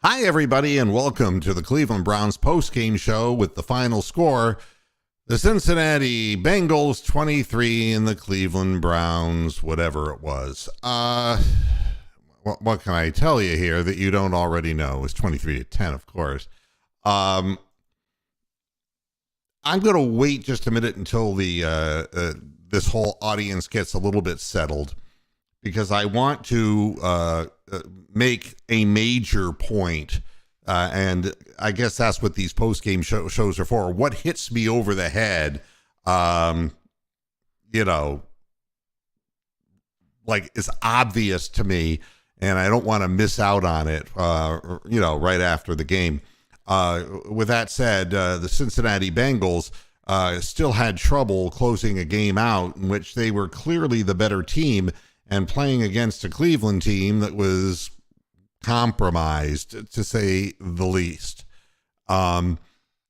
Hi, everybody, and welcome to the Cleveland Browns postgame show with the final score. The Cincinnati Bengals 23 and the Cleveland Browns, whatever it was. What can I tell you here that you don't already know? It was 23-10, of course. I'm going to wait just a minute until this whole audience gets a little bit settled, because I want to make a major point, and I guess that's what these post-game shows are for. What hits me over the head, like it's obvious to me, and I don't want to miss out on it, right after the game. With that said, the Cincinnati Bengals still had trouble closing a game out in which they were clearly the better team and playing against a Cleveland team that was compromised, to say the least. And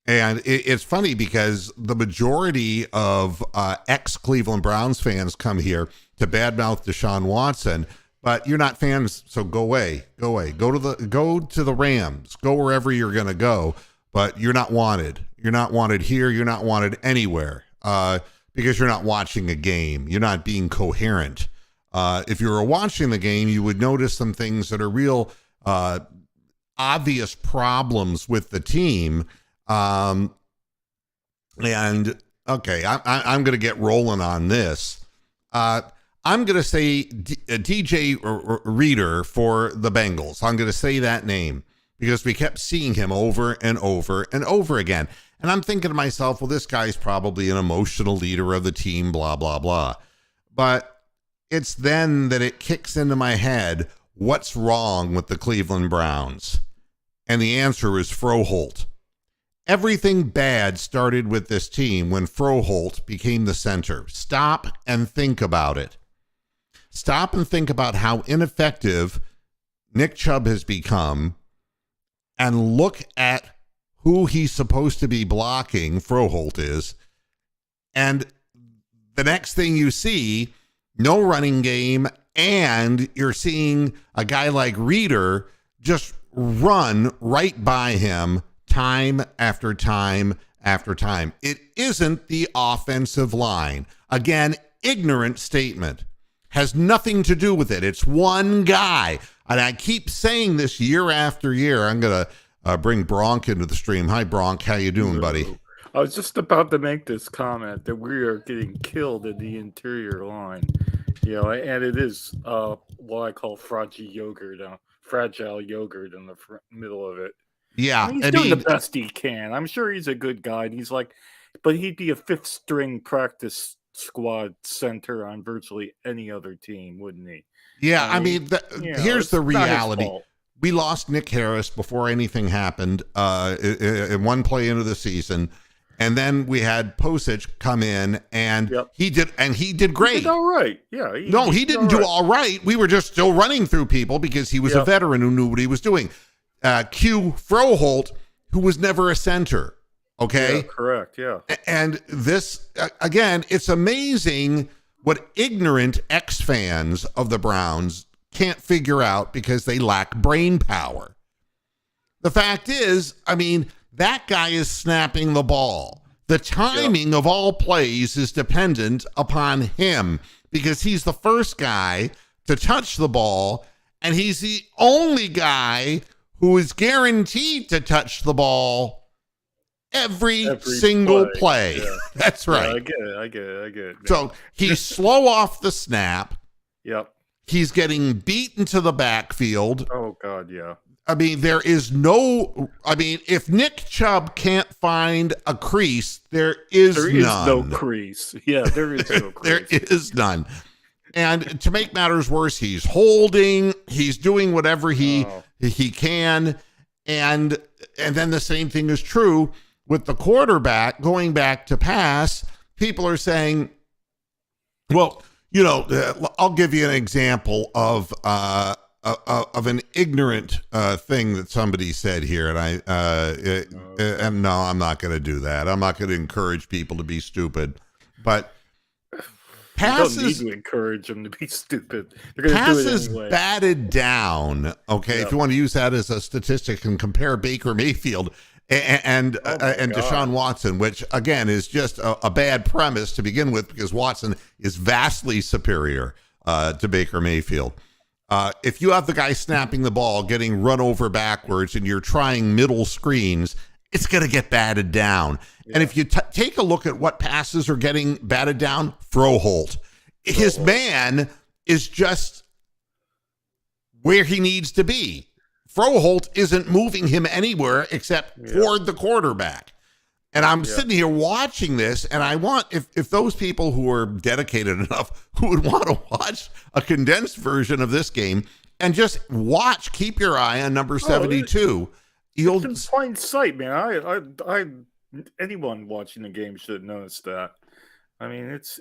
it's funny because the majority of ex-Cleveland Browns fans come here to badmouth Deshaun Watson, but you're not fans, so go away. Go to the Rams. Go wherever you're going to go, but you're not wanted. You're not wanted here. You're not wanted anywhere because you're not watching a game. You're not being coherent. If you were watching the game, you would notice some things that are real obvious problems with the team. And okay, I'm going to get rolling on this. I'm going to say DJ Reader for the Bengals. I'm going to say that name because we kept seeing him over and over and over again. And I'm thinking to myself, well, this guy's probably an emotional leader of the team, blah, blah, blah. But it's then that it kicks into my head, what's wrong with the Cleveland Browns? And the answer is Froholt. Everything bad started with this team when Froholt became the center. Stop and think about it. Stop and think about how ineffective Nick Chubb has become, and look at who he's supposed to be blocking, Froholt is, and the next thing you see, no running game, and you're seeing a guy like Reader just run right by him time after time after time. It isn't the offensive line. Again, ignorant statement. Has nothing to do with it. It's one guy. And I keep saying this year after year. I'm going to bring Bronk into the stream. Hi, Bronk. How you doing, buddy? I was just about to make this comment that we are getting killed in the interior line. And it is what I call fragile yogurt in the middle of it. Yeah. He's doing the best he can. I'm sure he's a good guy. And but he'd be a fifth string practice squad center on virtually any other team, wouldn't he? Yeah. Here's the reality. We lost Nick Harris before anything happened in one play into the season. And then we had Posich come in, and he did great. He did all right. Yeah. He didn't do all right. We were just still running through people because he was a veteran who knew what he was doing. Q Froholt, who was never a center. Okay. Yeah, correct. Yeah. And this, again, it's amazing what ignorant ex-fans of the Browns can't figure out because they lack brain power. The fact is, that guy is snapping the ball. The timing of all plays is dependent upon him because he's the first guy to touch the ball, and he's the only guy who is guaranteed to touch the ball every single play. Yeah. That's right. I get it. So he's slow off the snap. Yep. He's getting beaten to the backfield. Oh, God, yeah. There is no, if Nick Chubb can't find a crease, there is none. There is no crease. Yeah, there is no crease. There is none. And to make matters worse, he's holding, he's doing whatever he can. And then the same thing is true with the quarterback going back to pass. People are saying, well, I'll give you an example of an ignorant thing that somebody said here, and no, I'm not going to do that. I'm not going to encourage people to be stupid. But You don't need passes to encourage them to be stupid. They're going to do it passes anyway. batted down. Okay, if you want to use that as a statistic and compare Baker Mayfield and Deshaun Watson, which again is just a bad premise to begin with, because Watson is vastly superior to Baker Mayfield. If you have the guy snapping the ball, getting run over backwards, and you're trying middle screens, it's going to get batted down. Yeah. And if you take a look at what passes are getting batted down, Froholt. His man is just where he needs to be. Froholt isn't moving him anywhere except toward the quarterback. And I'm sitting here watching this, and I want, if those people who are dedicated enough who would want to watch a condensed version of this game and just watch, keep your eye on number 72. It's in plain sight, man. I anyone watching the game should notice that. I mean, it's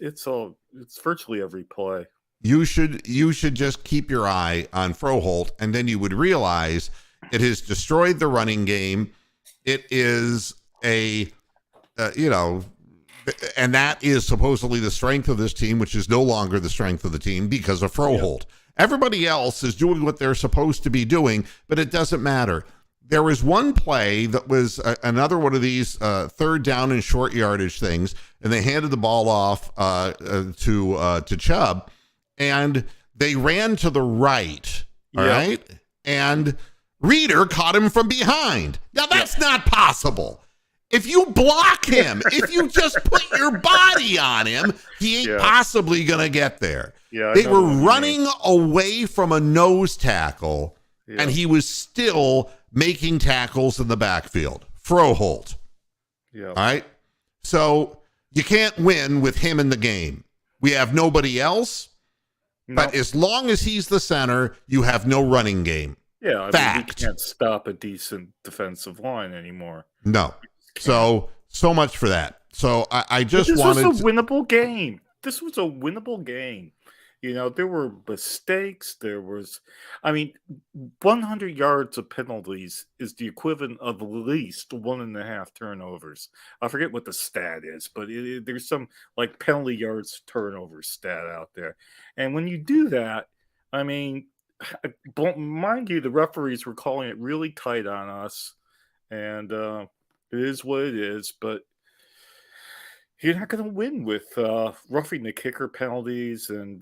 virtually every play. You should just keep your eye on Froholt, and then you would realize it has destroyed the running game. It is and that is supposedly the strength of this team, which is no longer the strength of the team because of Froholt. Everybody else is doing what they're supposed to be doing, but it doesn't matter. There was one play that was another one of these third down and short yardage things, and they handed the ball off to Chubb, and they ran to the right, all right? And Reader caught him from behind. Now, that's not possible. If you block him, if you just put your body on him, he ain't possibly going to get there. Yeah, they were running away from a nose tackle, and he was still making tackles in the backfield. Froholt. Yeah. All right? So you can't win with him in the game. We have nobody else, but as long as he's the center, you have no running game. Yeah, I mean, he can't stop a decent defensive line anymore. No. So much for that. So I just wanted... This was a winnable game. This was a winnable game. You know, there were mistakes. There was, 100 yards of penalties is the equivalent of at least 1.5 turnovers. I forget what the stat is, but there's some like penalty yards turnover stat out there. And when you do that, mind you, the referees were calling it really tight on us, and it is what it is. But you're not going to win with roughing the kicker penalties and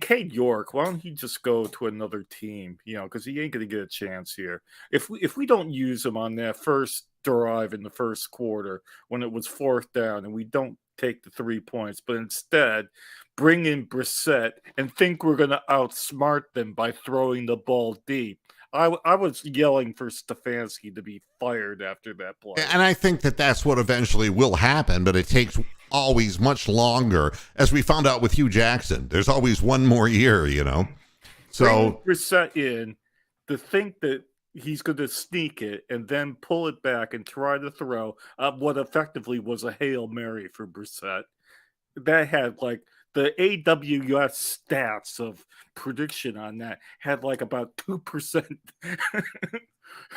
Cade York. Why don't he just go to another team? Because he ain't going to get a chance here. If we don't use him on that first drive in the first quarter when it was 4th down and we don't take the 3 points, but instead bring in Brissett and think we're going to outsmart them by throwing the ball deep. I was yelling for Stefanski to be fired after that play. And I think that's what eventually will happen, but it takes always much longer. As we found out with Hugh Jackson, there's always one more year, So bring Brissett in to think that he's going to sneak it and then pull it back and try to throw what effectively was a Hail Mary for Brissett. That had the AWS stats of prediction on that had about 2%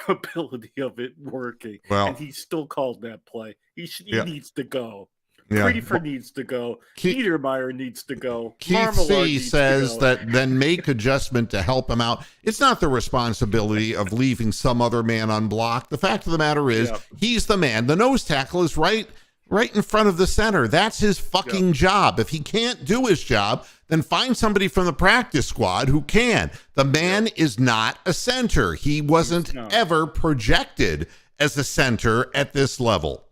ability of it working. Well, and he still called that play. He needs to go. Creefer needs to go. Niedermeyer needs to go. Keith C. says that then make adjustment to help him out. It's not the responsibility of leaving some other man unblocked. The fact of the matter is he's the man. The nose tackle is right in front of the center. That's his fucking job. If he can't do his job, then find somebody from the practice squad who can. The man is not a center. He wasn't ever projected as a center at this level.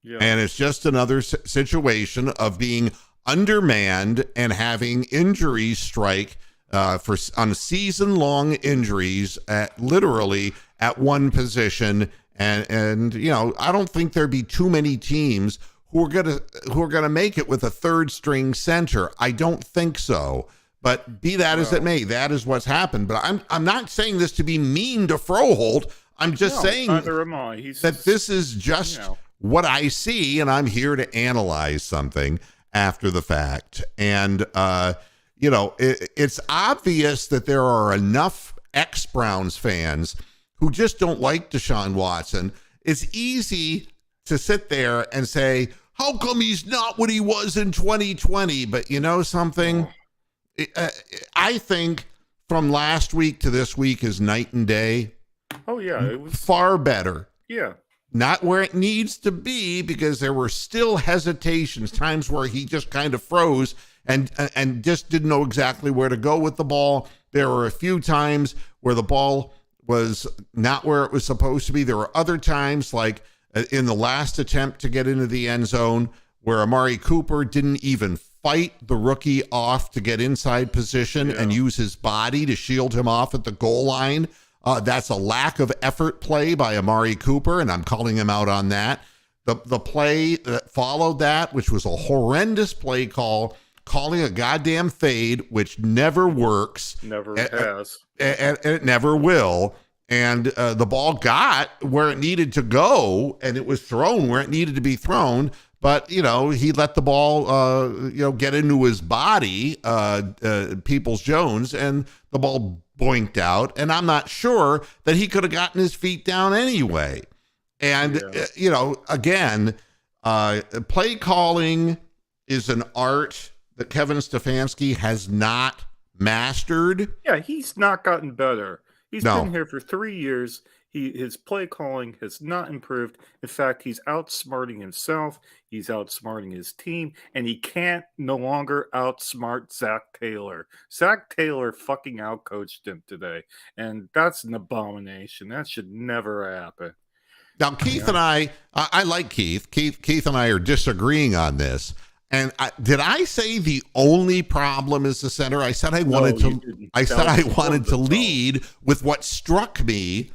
Yeah. And it's just another situation of being undermanned and having injuries strike on season-long injuries literally at one position. And I don't think there'd be too many teams who are gonna make it with a third string center. I don't think so. But be that as it may, that is what's happened. But I'm not saying this to be mean to Froholt. I'm just saying that this is just what I see, and I'm here to analyze something after the fact. And it's obvious that there are enough ex-Browns fans who just don't like Deshaun Watson. It's easy to sit there and say, how come he's not what he was in 2020? But you know something? I think from last week to this week is night and day. Oh yeah, it was Far better. yeah. Not where it needs to be, because there were still hesitations, times where he just kind of froze and just didn't know exactly where to go with the ball. There were a few times where the ball was not where it was supposed to be. There were other times, like in the last attempt to get into the end zone, where Amari Cooper didn't even fight the rookie off to get inside position and use his body to shield him off at the goal line. That's a lack of effort play by Amari Cooper, and I'm calling him out on that. The play that followed that, which was a horrendous play call, calling a goddamn fade, which never works. Never has. And it never will. And the ball got where it needed to go, and it was thrown where it needed to be thrown. But, he let the ball, get into his body, Peoples-Jones, and the ball boinked out. And I'm not sure that he could have gotten his feet down anyway. And, again, play calling is an art that Kevin Stefanski has not mastered. Yeah, he's not gotten better. He's No. been here for 3 years. His play calling has not improved. In fact, he's outsmarting himself. He's outsmarting his team, and he can't no longer outsmart Zach Taylor. Zach Taylor fucking outcoached him today, and that's an abomination. That should never happen. Now, Keith and I like Keith. Keith and I are disagreeing on this. And did I say the only problem is the center? I said I wanted to lead with what struck me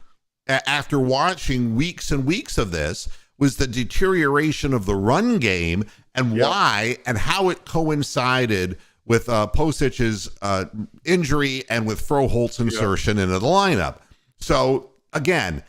after watching weeks and weeks of this was the deterioration of the run game and why and how it coincided with Posic's injury and with Froholt's insertion into the lineup. So again,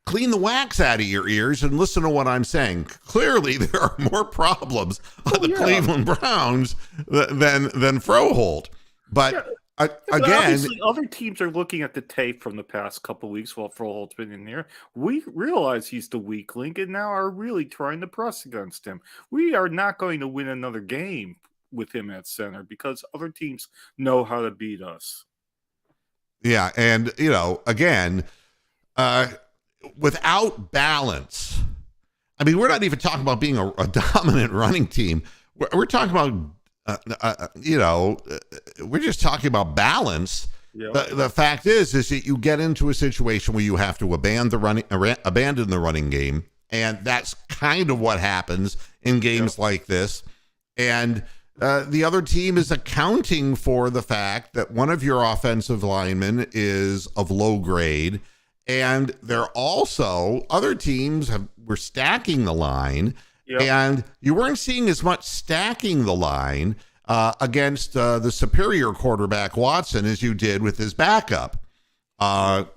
clean the wax out of your ears and listen to what I'm saying. Clearly, there are more problems on the Cleveland Browns than Froholt. But again, obviously, other teams are looking at the tape from the past couple of weeks while Froholt's been in here. We realize he's the weak link and now are really trying to press against him. We are not going to win another game with him at center because other teams know how to beat us. Yeah, and, again, without balance, I mean, we're not even talking about being a dominant running team. We're talking about, we're just talking about balance. Yep. The fact is that you get into a situation where you have to abandon the running game, and that's kind of what happens in games like this. And the other team is accounting for the fact that one of your offensive linemen is of low grade. And they're also, other teams were stacking the line, and you weren't seeing as much stacking the line against the superior quarterback Watson as you did with his backup. And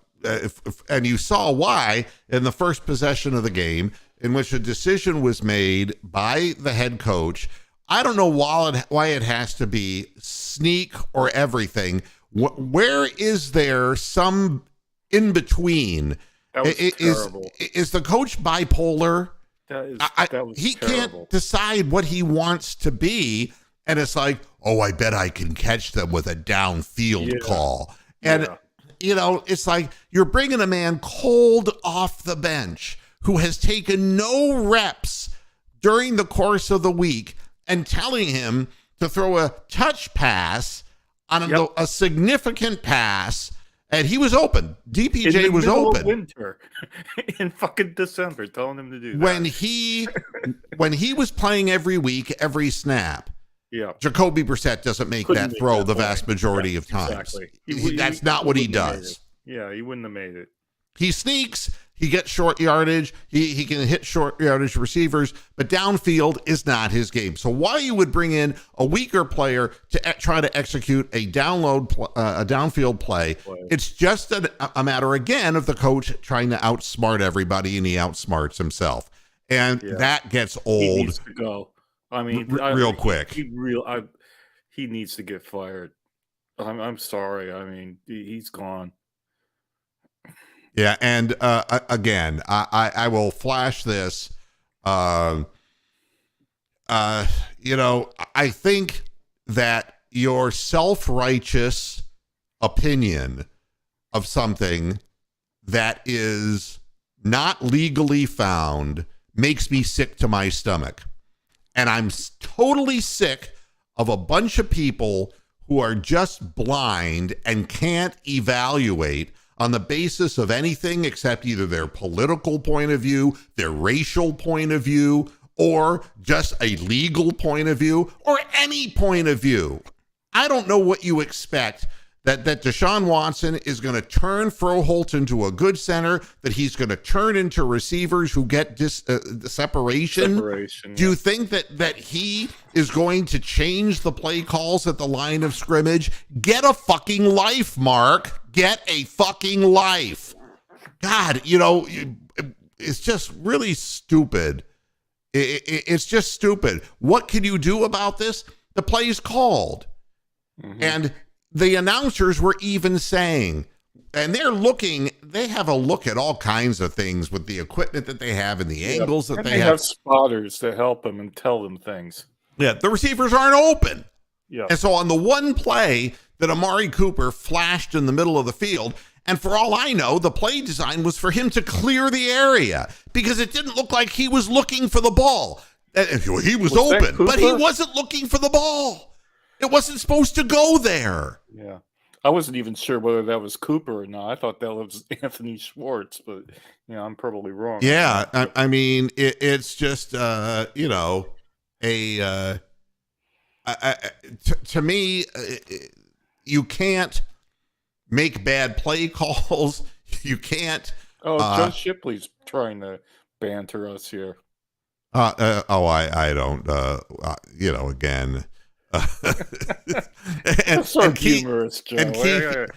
you saw why in the first possession of the game, in which a decision was made by the head coach. I don't know why it has to be sneak or everything. Where is there some in between? That was terrible. Is the coach bipolar? That was he terrible. Can't decide what he wants to be, and it's like, oh, I bet I can catch them with a downfield call. And it's like you're bringing a man cold off the bench who has taken no reps during the course of the week and telling him to throw a touch pass on a significant pass. And he was open. DPJ was open. Of winter in fucking December, telling him to do that. When he was playing every week, every snap, Jacoby Brissett doesn't make that throw the vast majority of times. Exactly. That's not what he does. Yeah, he wouldn't have made it. He sneaks. He gets short yardage. He can hit short yardage receivers, but downfield is not his game. So why you would bring in a weaker player to try to execute a downfield play? It's just a matter, again, of the coach trying to outsmart everybody, and he outsmarts himself. And that gets old. He needs to go. I mean, real quick. He needs to get fired. I'm sorry. I mean, he's gone. Yeah, and again, I will flash this Uh, I think that your self-righteous opinion of something that is not legally found makes me sick to my stomach. And I'm totally sick of a bunch of people who are just blind and can't evaluate on the basis of anything except either their political point of view, their racial point of view, or just a legal point of view, or any point of view. I don't know what you expect, that Deshaun Watson is going to turn Froholt into a good center, that he's going to turn into receivers who get separation. Do you think that he is going to change the play calls at the line of scrimmage? Get a fucking life, Mark. Get a fucking life. God, it's just really stupid. It's just stupid. What can you do about this? The play's called. Mm-hmm. And the announcers were even saying, and they have a look at all kinds of things with the equipment that they have and the angles that they have spotters to help them and tell them things. Yeah, the receivers aren't open. Yeah. And so on the one play that Amari Cooper flashed in the middle of the field, and for all I know, the play design was for him to clear the area because it didn't look like he was looking for the ball. He was open, but he wasn't looking for the ball. It wasn't supposed to go there. Yeah. I wasn't even sure whether that was Cooper or not. I thought that was Anthony Schwartz, but I'm probably wrong. Yeah. I mean, it's just, to me, you can't make bad play calls. You can't. Joe Shipley's trying to banter us here. I don't, again. and so humorous, Joe. And Keith,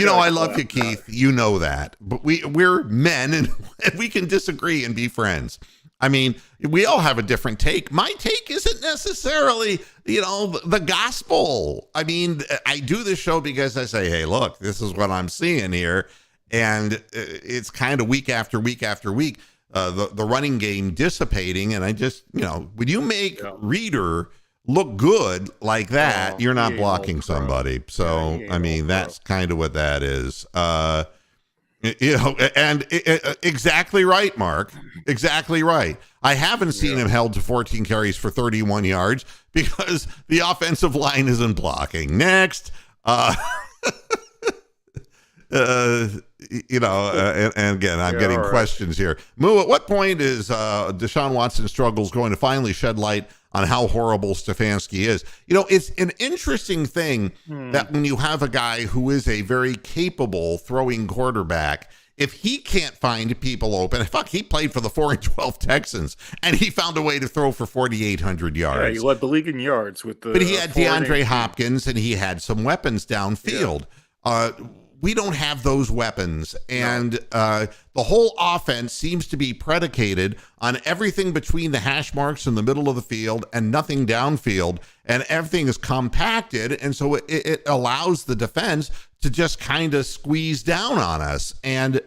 I love you, Keith. You know that, but we're men, and we can disagree and be friends. I mean, we all have a different take. My take isn't necessarily, the gospel. I mean, I do this show because I say, hey, look, this is what I'm seeing here, and it's kind of week after week after week, the running game dissipating, and I just, when you make Reader look good like that, you're not blocking somebody. So, I mean, that's kind of what that is. Exactly right, Mark. Exactly right. I haven't seen him held to 14 carries for 31 yards because the offensive line isn't blocking. Next. And again, I'm getting questions here. Moo, at what point is Deshaun Watson's struggles going to finally shed light on how horrible Stefanski is? It's an interesting thing that when you have a guy who is a very capable throwing quarterback, if he can't find people open, he played for the 4-12 Texans and he found a way to throw for 4,800 yards. Yeah, he led the league in yards but he had DeAndre Hopkins and he had some weapons downfield. Yeah. We don't have those weapons, and the whole offense seems to be predicated on everything between the hash marks in the middle of the field and nothing downfield, and everything is compacted, and so it allows the defense to just kind of squeeze down on us. And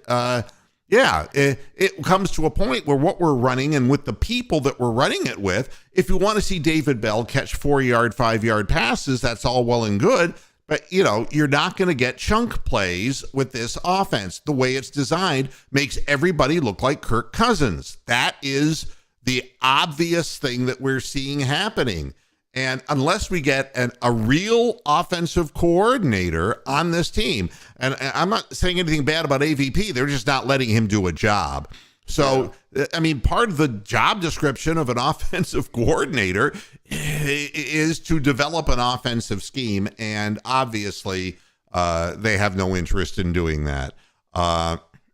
it comes to a point where what we're running and with the people that we're running it with, if you want to see David Bell catch 4-yard, 5-yard passes, that's all well and good. But, you're not going to get chunk plays with this offense. The way it's designed makes everybody look like Kirk Cousins. That is the obvious thing that we're seeing happening. And unless we get a real offensive coordinator on this team, and I'm not saying anything bad about AVP, they're just not letting him do a job. So, I mean, part of the job description of an offensive coordinator is to develop an offensive scheme, and obviously they have no interest in doing that.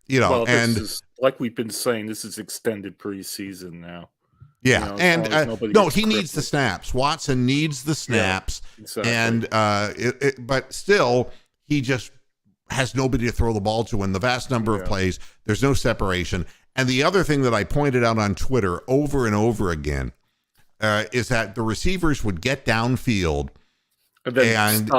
This is, like we've been saying, this is extended preseason now. Yeah, he needs the snaps. Watson needs the snaps, exactly. And but still, he just has nobody to throw the ball to in the vast number of plays. There's no separation. And the other thing that I pointed out on Twitter over and over again is that the receivers would get downfield and then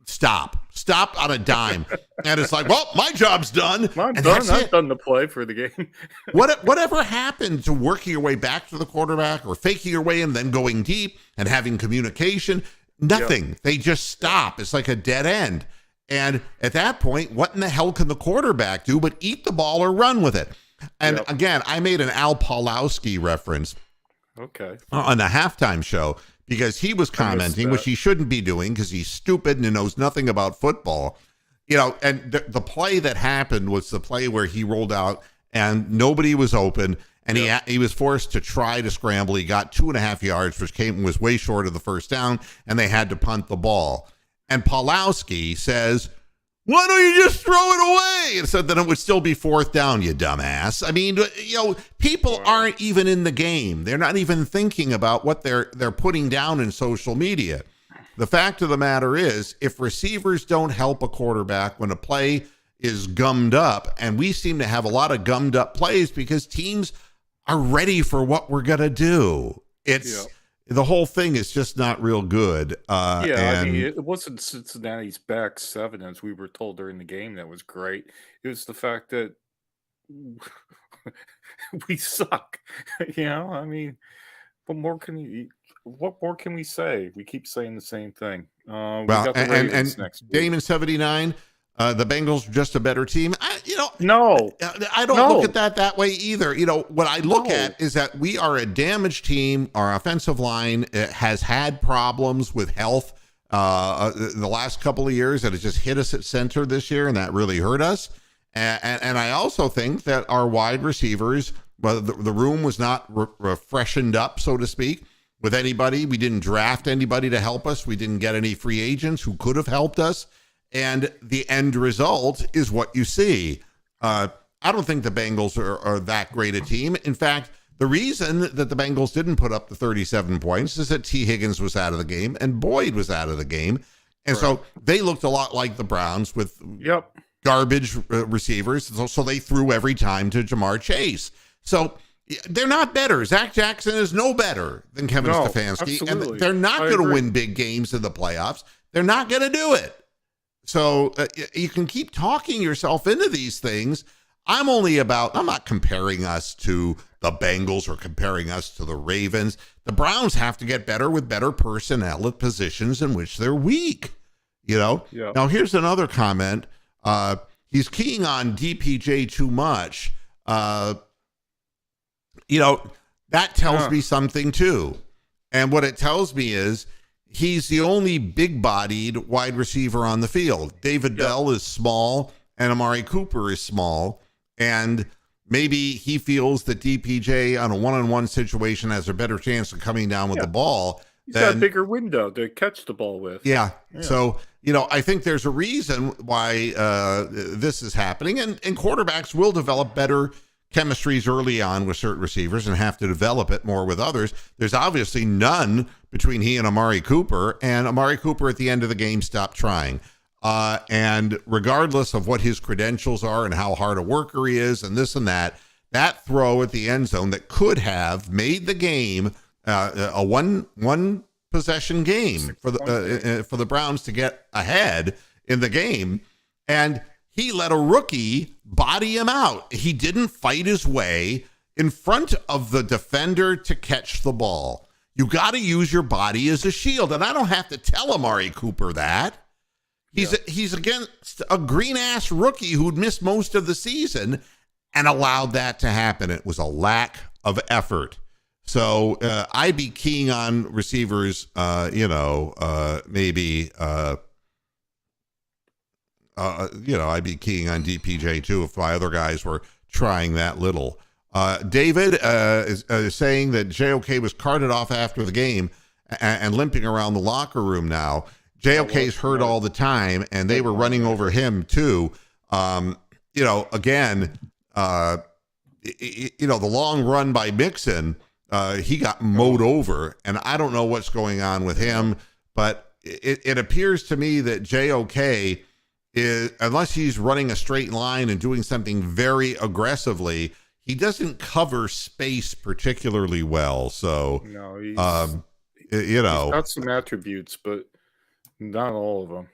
stop. stopped on a dime. And it's like, well, my job's done. I'm and done. that's I'm it. done to play for the game. Whatever happened to working your way back to the quarterback or faking your way in, then going deep and having communication? Nothing. Yep. They just stop. It's like a dead end. And at that point, what in the hell can the quarterback do but eat the ball or run with it? And again, I made an Al Pawlowski reference on the halftime show because he was commenting, which he shouldn't be doing because he's stupid and knows nothing about football. You know, and the play that happened was the play where he rolled out and nobody was open, and he was forced to try to scramble. He got 2.5 yards, which was way short of the first down, and they had to punt the ball. And Pawlowski says, why don't you just throw it away? And so then it would still be 4th down, you dumbass. I mean, you know, people aren't even in the game. They're not even thinking about what they're putting down in social media. The fact of the matter is, if receivers don't help a quarterback when a play is gummed up, and we seem to have a lot of gummed up plays because teams are ready for what we're going to do. It's the whole thing is just not real good. I mean, it wasn't Cincinnati's back 7, as we were told during the game. That was great. It was the fact that we suck. You know, I mean, what more can we say? We keep saying the same thing. We got the Ravens next week. Damon 79, the Bengals are just a better team. I don't look at that way either. You know, what I look at is that we are a damaged team. Our offensive line has had problems with health the last couple of years that has just hit us at center this year, and that really hurt us. And I also think that our wide receivers, the room was not freshened up, so to speak, with anybody. We didn't draft anybody to help us. We didn't get any free agents who could have helped us. And the end result is what you see. I don't think the Bengals are that great a team. In fact, the reason that the Bengals didn't put up the 37 points is that T. Higgins was out of the game and Boyd was out of the game. And so they looked a lot like the Browns with garbage receivers. So they threw every time to Jamar Chase. So they're not better. Zach Jackson is no better than Kevin Stefanski. Absolutely. And they're not going to win big games in the playoffs. They're not going to do it. So you can keep talking yourself into these things. I'm not comparing us to the Bengals or comparing us to the Ravens. The Browns have to get better with better personnel at positions in which they're weak. You know? Yeah. Now, here's another comment. He's keying on DPJ too much. You know, that tells me something too. And what it tells me is he's the only big-bodied wide receiver on the field. David Bell is small, and Amari Cooper is small, and maybe he feels that DPJ on a one-on-one situation has a better chance of coming down with the ball. He's got a bigger window to catch the ball with. Yeah. So, you know, I think there's a reason why this is happening, and quarterbacks will develop better chemistries early on with certain receivers and have to develop it more with others. There's obviously none between he and Amari Cooper at the end of the game stopped trying. And regardless of what his credentials are and how hard a worker he is and this and that throw at the end zone that could have made the game a one possession game for the Browns to get ahead in the game, and he let a rookie body him out. He didn't fight his way in front of the defender to catch the ball. You got to use your body as a shield. And I don't have to tell Amari Cooper that. He's against a green-ass rookie who'd missed most of the season and allowed that to happen. It was a lack of effort. So I'd be keying on receivers, maybe... I'd be keying on DPJ too if my other guys were trying that little. David is saying that JOK was carted off after the game and limping around the locker room now. JOK's hurt all the time, and they were running over him too. The long run by Mixon, he got mowed over, and I don't know what's going on with him, but it appears to me that JOK is, unless he's running a straight line and doing something very aggressively, he doesn't cover space particularly well. So, he's got some attributes, but not all of them.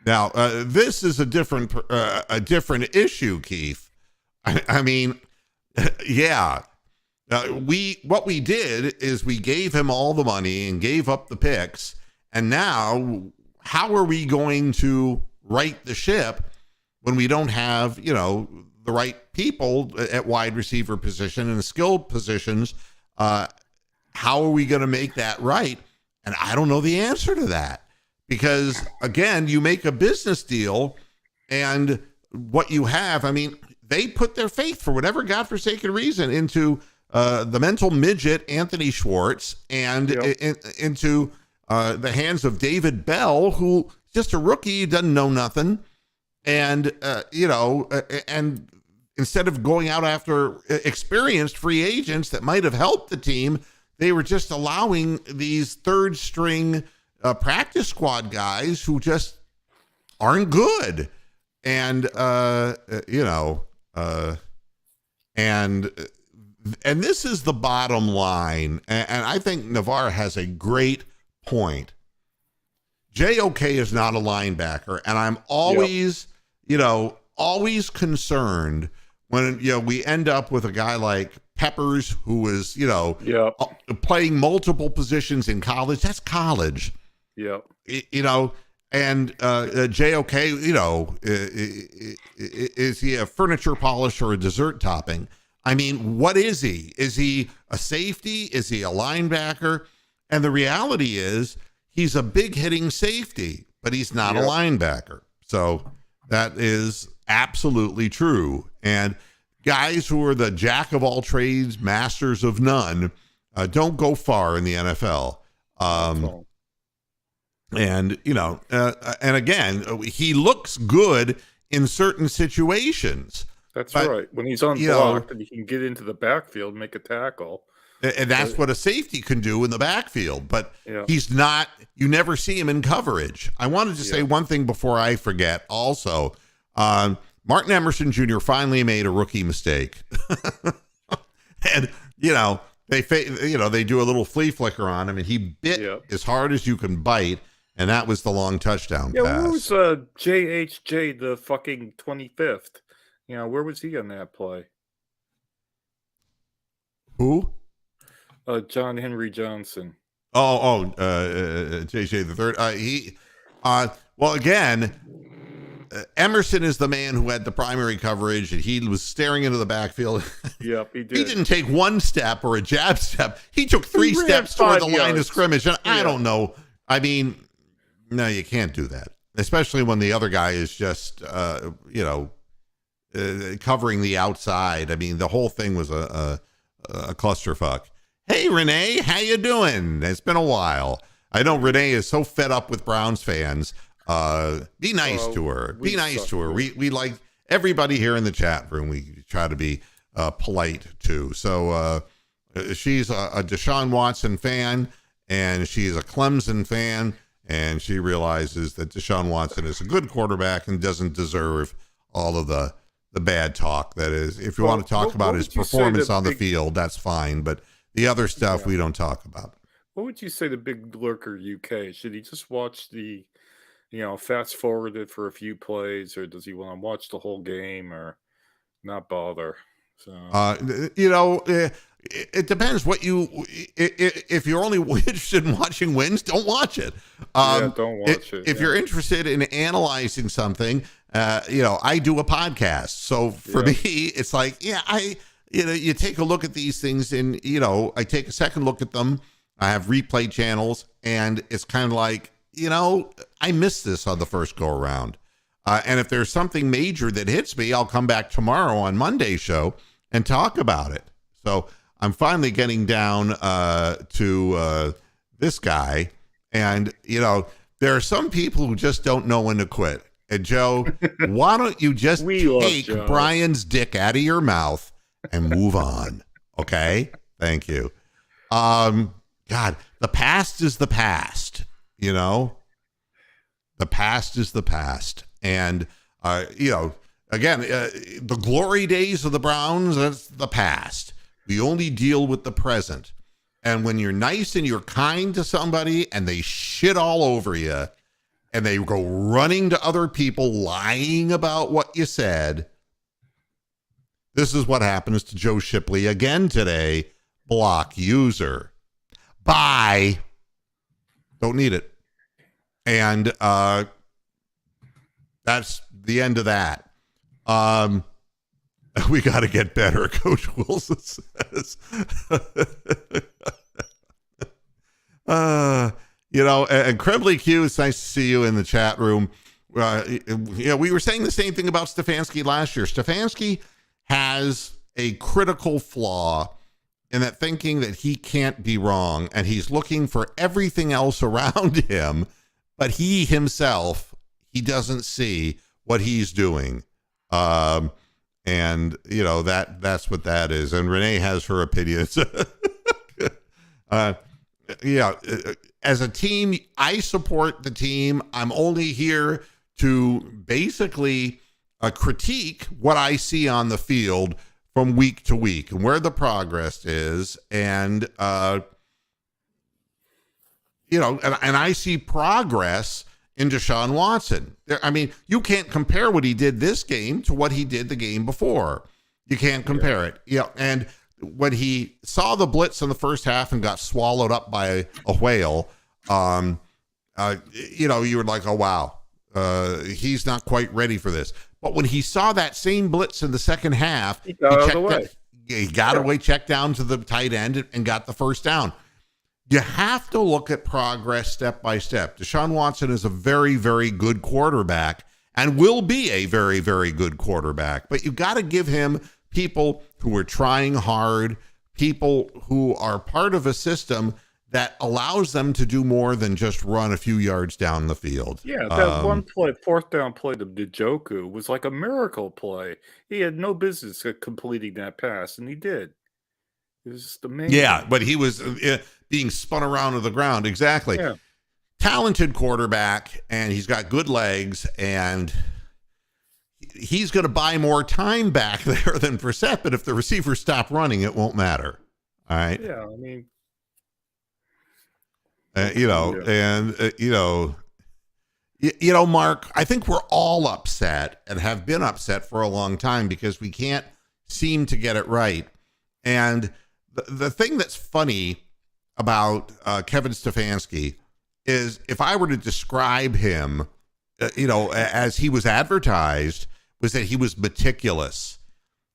Now, this is a different issue, Keith. I mean, yeah. What we did is we gave him all the money and gave up the picks, and now how are we going to right the ship when we don't have, the right people at wide receiver position and skilled positions? How are we going to make that right? And I don't know the answer to that, because again, you make a business deal and what you have, I mean, they put their faith for whatever godforsaken reason into the mental midget Anthony Schwartz and into the hands of David Bell, who just a rookie, doesn't know nothing. And, and instead of going out after experienced free agents that might have helped the team, they were just allowing these third string practice squad guys who just aren't good. And, and this is the bottom line. And I think Navarre has a great point. JOK is not a linebacker. And I'm always, always concerned when, we end up with a guy like Peppers, who is, playing multiple positions in college. That's college. Yeah. And JOK, is he a furniture polish or a dessert topping? I mean, what is he? Is he a safety? Is he a linebacker? And the reality is he's a big hitting safety, but he's not a linebacker. So that is absolutely true. And guys who are the jack of all trades, masters of none, don't go far in the NFL. And, and again, he looks good in certain situations. That's right. When he's unblocked and he can get into the backfield, make a tackle. And that's what a safety can do in the backfield. But he's not, you never see him in coverage. I wanted to say one thing before I forget also. Martin Emerson Jr. finally made a rookie mistake. And, they do a little flea flicker on him, and he bit as hard as you can bite. And that was the long touchdown pass. Where was JHJ, the fucking 25th? Where was he on that play? Who? John Henry Johnson. JJ the third. Well, again, Emerson is the man who had the primary coverage, and he was staring into the backfield. Yep, he did. He didn't take one step or a jab step. He took three steps toward the line of scrimmage. And I don't know. I mean, no, you can't do that, especially when the other guy is just, covering the outside. I mean, the whole thing was a clusterfuck. Hey, Renee, how you doing? It's been a while. I know Renee is so fed up with Browns fans. Be nice to her. Be nice to her. We like everybody here in the chat room. We try to be polite too. So she's a Deshaun Watson fan, and she's a Clemson fan, and she realizes that Deshaun Watson is a good quarterback and doesn't deserve all of the bad talk. That is, if you want to talk about his performance on the field, that's fine. But the other stuff we don't talk about. What would you say to Big Lurker UK? Should he just watch the, fast forward it for a few plays, or does he want to watch the whole game, or not bother? So it depends what you. If you're only interested in watching wins, don't watch it. Don't watch it. If you're interested in analyzing something, I do a podcast. So for me, it's like, you take a look at these things, and I take a second look at them. I have replay channels, and it's kind of like, I missed this on the first go around. And if there's something major that hits me, I'll come back tomorrow on Monday's show and talk about it. So I'm finally getting down to this guy. And, there are some people who just don't know when to quit. And Joe, why don't you just take Brian's dick out of your mouth and move on? Okay? Thank you. God, the past is the past, The past is the past. And, again, the glory days of the Browns, that's the past. We only deal with the present. And when you're nice and you're kind to somebody and they shit all over you, and they go running to other people, lying about what you said. This is what happens to Joe Shipley again today. Block user. Bye. Don't need it. And that's the end of that. We got to get better, Coach Wilson says. And Crebly Q, it's nice to see you in the chat room. We were saying the same thing about Stefanski last year. Stefanski has a critical flaw in that thinking that he can't be wrong, and he's looking for everything else around him, but he himself, he doesn't see what he's doing. And that's what that is. And Renee has her opinions. As a team, I support the team. I'm only here to basically critique what I see on the field from week to week and where the progress is. And, and I see progress in Deshaun Watson. I mean, you can't compare what he did this game to what he did the game before. You can't compare it. And when he saw the blitz in the first half and got swallowed up by a whale, you were like, oh, wow, he's not quite ready for this. But when he saw that same blitz in the second half, he got away, checked down to the tight end and got the first down. You have to look at progress step by step. Deshaun Watson is a very, very good quarterback and will be a very, very good quarterback. But you got to give him people who are trying hard, people who are part of a system that allows them to do more than just run a few yards down the field. Yeah, that one play, fourth down play to Njoku was like a miracle play. He had no business completing that pass, and he did. It was just amazing. Yeah, but he was being spun around to the ground. Exactly. Yeah. Talented quarterback, and he's got good legs, and he's going to buy more time back there than Brissett, but if the receivers stop running, it won't matter. All right? Yeah, I mean... Mark, I think we're all upset and have been upset for a long time because we can't seem to get it right. And the thing that's funny about Kevin Stefanski is if I were to describe him, as he was advertised, was that he was meticulous,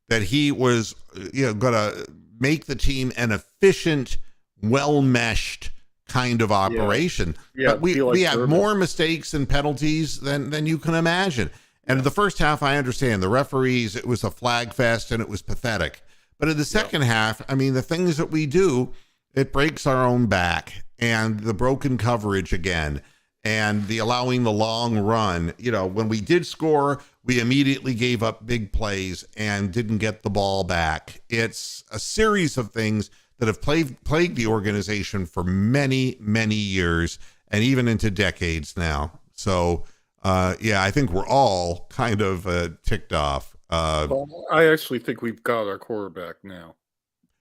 that he was, going to make the team an efficient, well-meshed kind of operation. But we have more mistakes and penalties than you can imagine. And in the first half, I understand the referees, it was a flag fest and it was pathetic. But in the second half, I mean, the things that we do, it breaks our own back, and the broken coverage again, and the allowing the long run. When we did score, we immediately gave up big plays and didn't get the ball back. It's a series of things that have plagued the organization for many, many years and even into decades now. So, I think we're all kind of ticked off. I actually think we've got our quarterback now.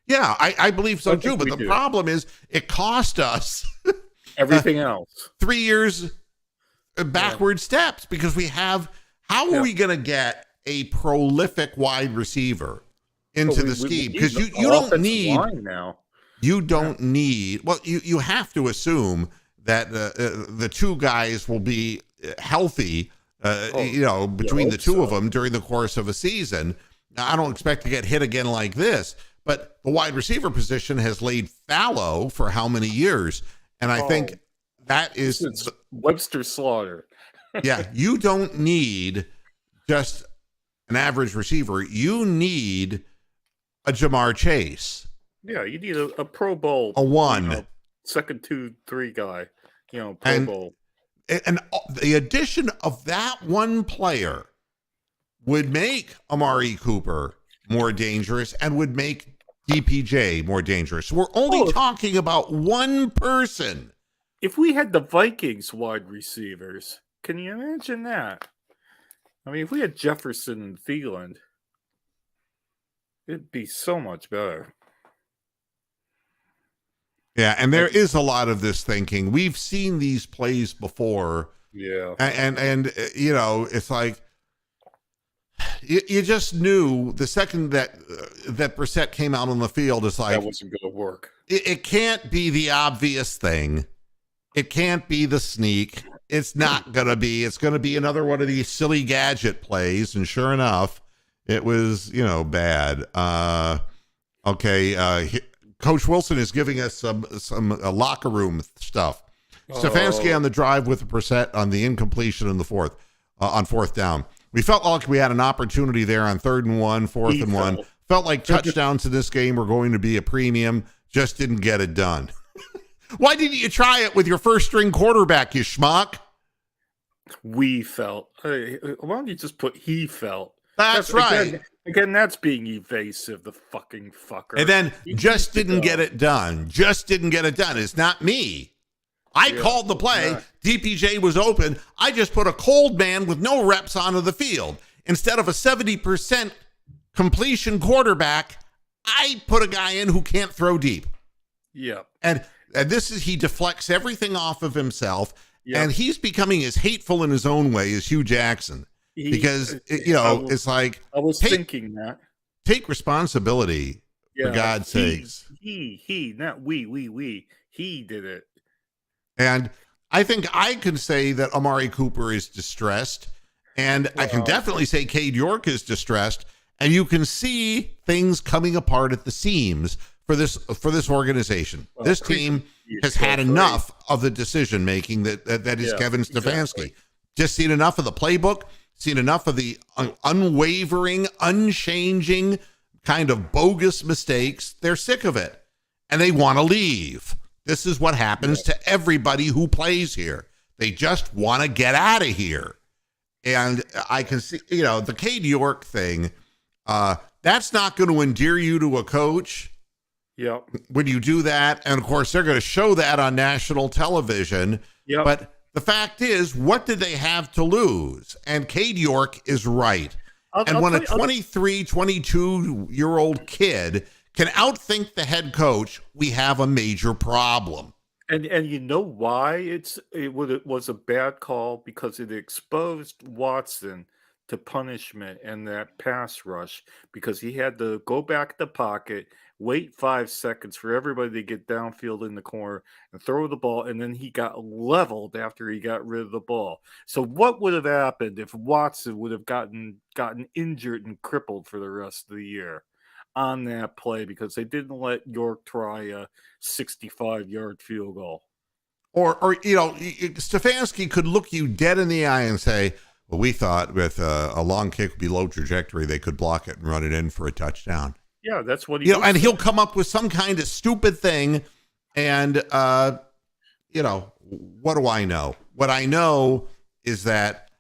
Yeah, I believe so too. But the problem is it cost us everything else. 3 years backward steps because we have. How are we going to get a prolific wide receiver into the scheme? Because you don't need now. You don't need. Well, you have to assume that the two guys will be healthy. Between the two of them during the course of a season. Now, I don't expect to get hit again like this, but the wide receiver position has laid fallow for how many years? And I think that is Webster Slaughter. Yeah, you don't need just an average receiver. You need a Jamar Chase. Yeah, you need a Pro Bowl. A one. Second, 2-3 guy. Pro Bowl. And the addition of that one player would make Amari Cooper more dangerous and would make DPJ more dangerous. So we're only talking about one person. If we had the Vikings wide receivers, can you imagine that? I mean, if we had Jefferson and Thielen, it'd be so much better. Yeah, and there is a lot of this thinking. We've seen these plays before Yeah. And you know, it's like you just knew the second that Brissett came out on the field, it's That like wasn't going to work. it can't be the obvious thing. It can't be the sneak. It's not going to be. It's going to be another one of these silly gadget plays. And sure enough, it was, you know, bad. Coach Wilson is giving us some locker room stuff. Stefanski on the drive with Brissett on the incompletion in the fourth, on fourth down. We felt like we had an opportunity there on 3rd and 1, 4th and 1. Felt like touchdowns in this game were going to be a premium. Just didn't get it done. Why didn't you try it with your first string quarterback, you schmuck? We felt. Hey, why don't you just put he felt? That's right. Again, that's being evasive, the fucking fucker. And then just didn't get it done. Just didn't get it done. It's not me. I called the play. Yeah. DPJ was open. I just put a cold man with no reps onto the field. Instead of a 70% completion quarterback, I put a guy in who can't throw deep. Yeah. And this is, he deflects everything off of himself. Yep. And he's becoming as hateful in his own way as Hugh Jackson. It's like, I was thinking that. Take responsibility, for God's sakes. He, not we. He did it. And I think I can say that Amari Cooper is distressed. And I can definitely say Cade York is distressed. And you can see things coming apart at the seams for this organization. This team has had enough of the decision making that is Kevin Stefanski. Exactly. Just seen enough of the playbook, seen enough of the unwavering, unchanging kind of bogus mistakes. They're sick of it and they want to leave. This is what happens to everybody who plays here. They just want to get out of here. And I can see, the Cade York thing, that's not going to endear you to a coach. Yep. When you do that, and of course they're going to show that on national television. Yep. But the fact is, what did they have to lose? And Cade York is right. When a 23, 22-year-old kid can outthink the head coach, we have a major problem. And you know why it was a bad call? Because it exposed Watson to punishment and that pass rush, because he had to go back to the pocket, wait 5 seconds for everybody to get downfield in the corner and throw the ball, and then he got leveled after he got rid of the ball. So what would have happened if Watson would have gotten injured and crippled for the rest of the year on that play because they didn't let York try a 65-yard field goal? Or Stefanski could look you dead in the eye and say, well, we thought with a long kick would be low trajectory, they could block it and run it in for a touchdown. Yeah, that's what he and he'll come up with some kind of stupid thing. And, what do I know? What I know is that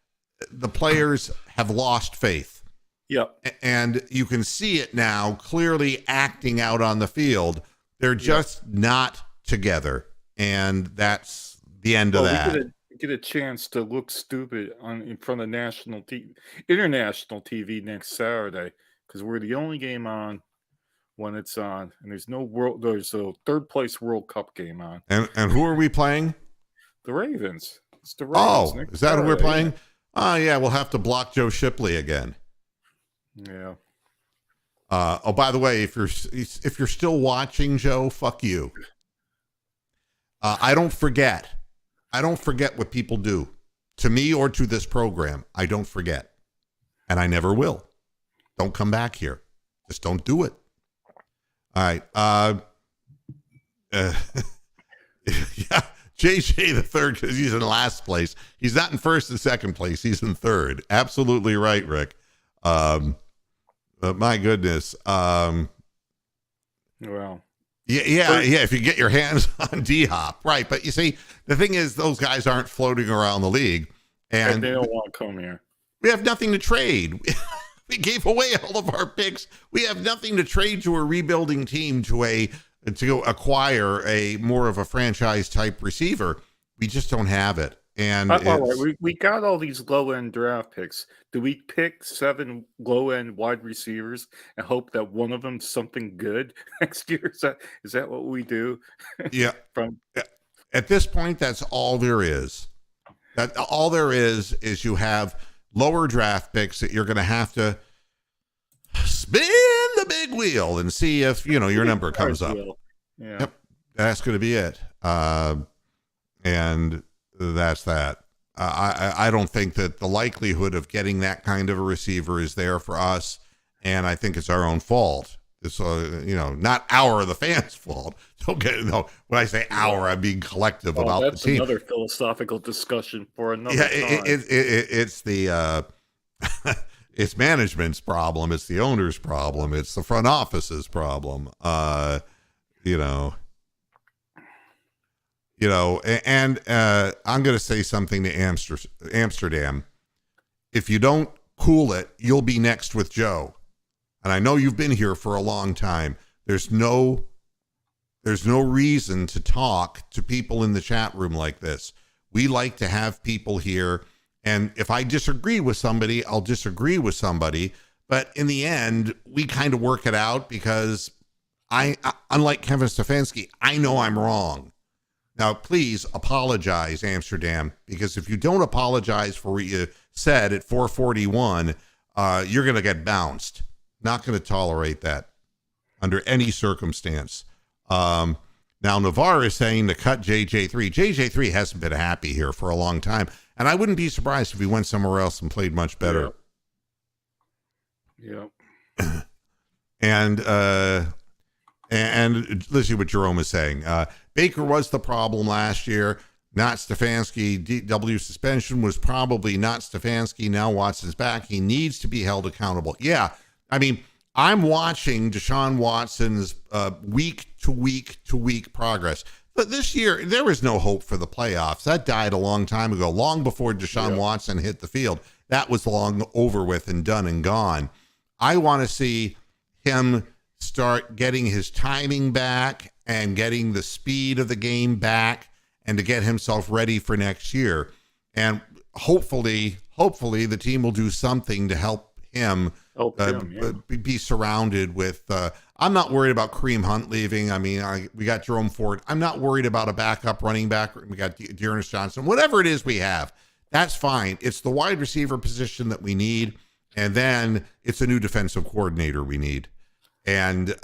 the players have lost faith. Yep. And you can see it now clearly acting out on the field. They're just not together. And that's the end of that. Get a chance to look stupid in front of international TV next Saturday, because we're the only game on when it's on, and there's a third place World Cup game on. And who are we playing? The Ravens. It's the Ravens. Oh, is that who we're playing? Oh, yeah, we'll have to block Joe Shipley again. Yeah. By the way, if you're still watching, Joe, fuck you. I don't forget what people do to me or to this program. I don't forget. And I never will. Don't come back here. Just don't do it. All right. Yeah. JJ the third, because he's in last place. He's not in first and second place. He's in third. Absolutely right, Rick. But my goodness. Well. Yeah. If you get your hands on D-Hop, right? But you see, the thing is, those guys aren't floating around the league, and they don't want to come here. We have nothing to trade. We gave away all of our picks. We have nothing to trade to a rebuilding team to acquire a more of a franchise type receiver. We just don't have it. And we got all these low end draft picks. Do we pick 7 low end wide receivers and hope that one of them's something good next year? Is that what we do? Yeah. At this point, that's all there is. That all there is you have lower draft picks that you're going to have to spin the big wheel and see if your number comes up. Yeah. Yep, that's going to be it. And that's that. I don't think that the likelihood of getting that kind of a receiver is there for us, and I think it's our own fault. It's not the fans' fault. Don't get when I say our, I'm being collective about the team. That's another philosophical discussion for another time. It's the it's management's problem. It's the owner's problem. It's the front office's problem. And I'm going to say something to Amsterdam. If you don't cool it, you'll be next with Joe. And I know you've been here for a long time. There's no reason to talk to people in the chat room like this. We like to have people here. And if I disagree with somebody, I'll disagree with somebody. But in the end, we kind of work it out because unlike Kevin Stefanski, I know I'm wrong. Now, please apologize, Amsterdam, because if you don't apologize for what you said at 441, you're going to get bounced. Not going to tolerate that under any circumstance. Now, Navarre is saying to cut JJ3. JJ3 hasn't been happy here for a long time, and I wouldn't be surprised if he went somewhere else and played much better. Yeah. And let's see what Jerome is saying. Baker was the problem last year, not Stefanski. DW suspension was probably not Stefanski. Now Watson's back. He needs to be held accountable. Yeah, I mean, I'm watching Deshaun Watson's week to week progress. But this year, there was no hope for the playoffs. That died a long time ago, long before Deshaun Watson hit the field. That was long over with and done and gone. I want to see him start getting his timing back and getting the speed of the game back and to get himself ready for next year. And hopefully the team will do something to help him be surrounded with I'm not worried about Kareem Hunt leaving. I mean, we got Jerome Ford. I'm not worried about a backup running back. We got Dearness Johnson. Whatever it is we have, that's fine. It's the wide receiver position that we need, and then it's a new defensive coordinator we need. And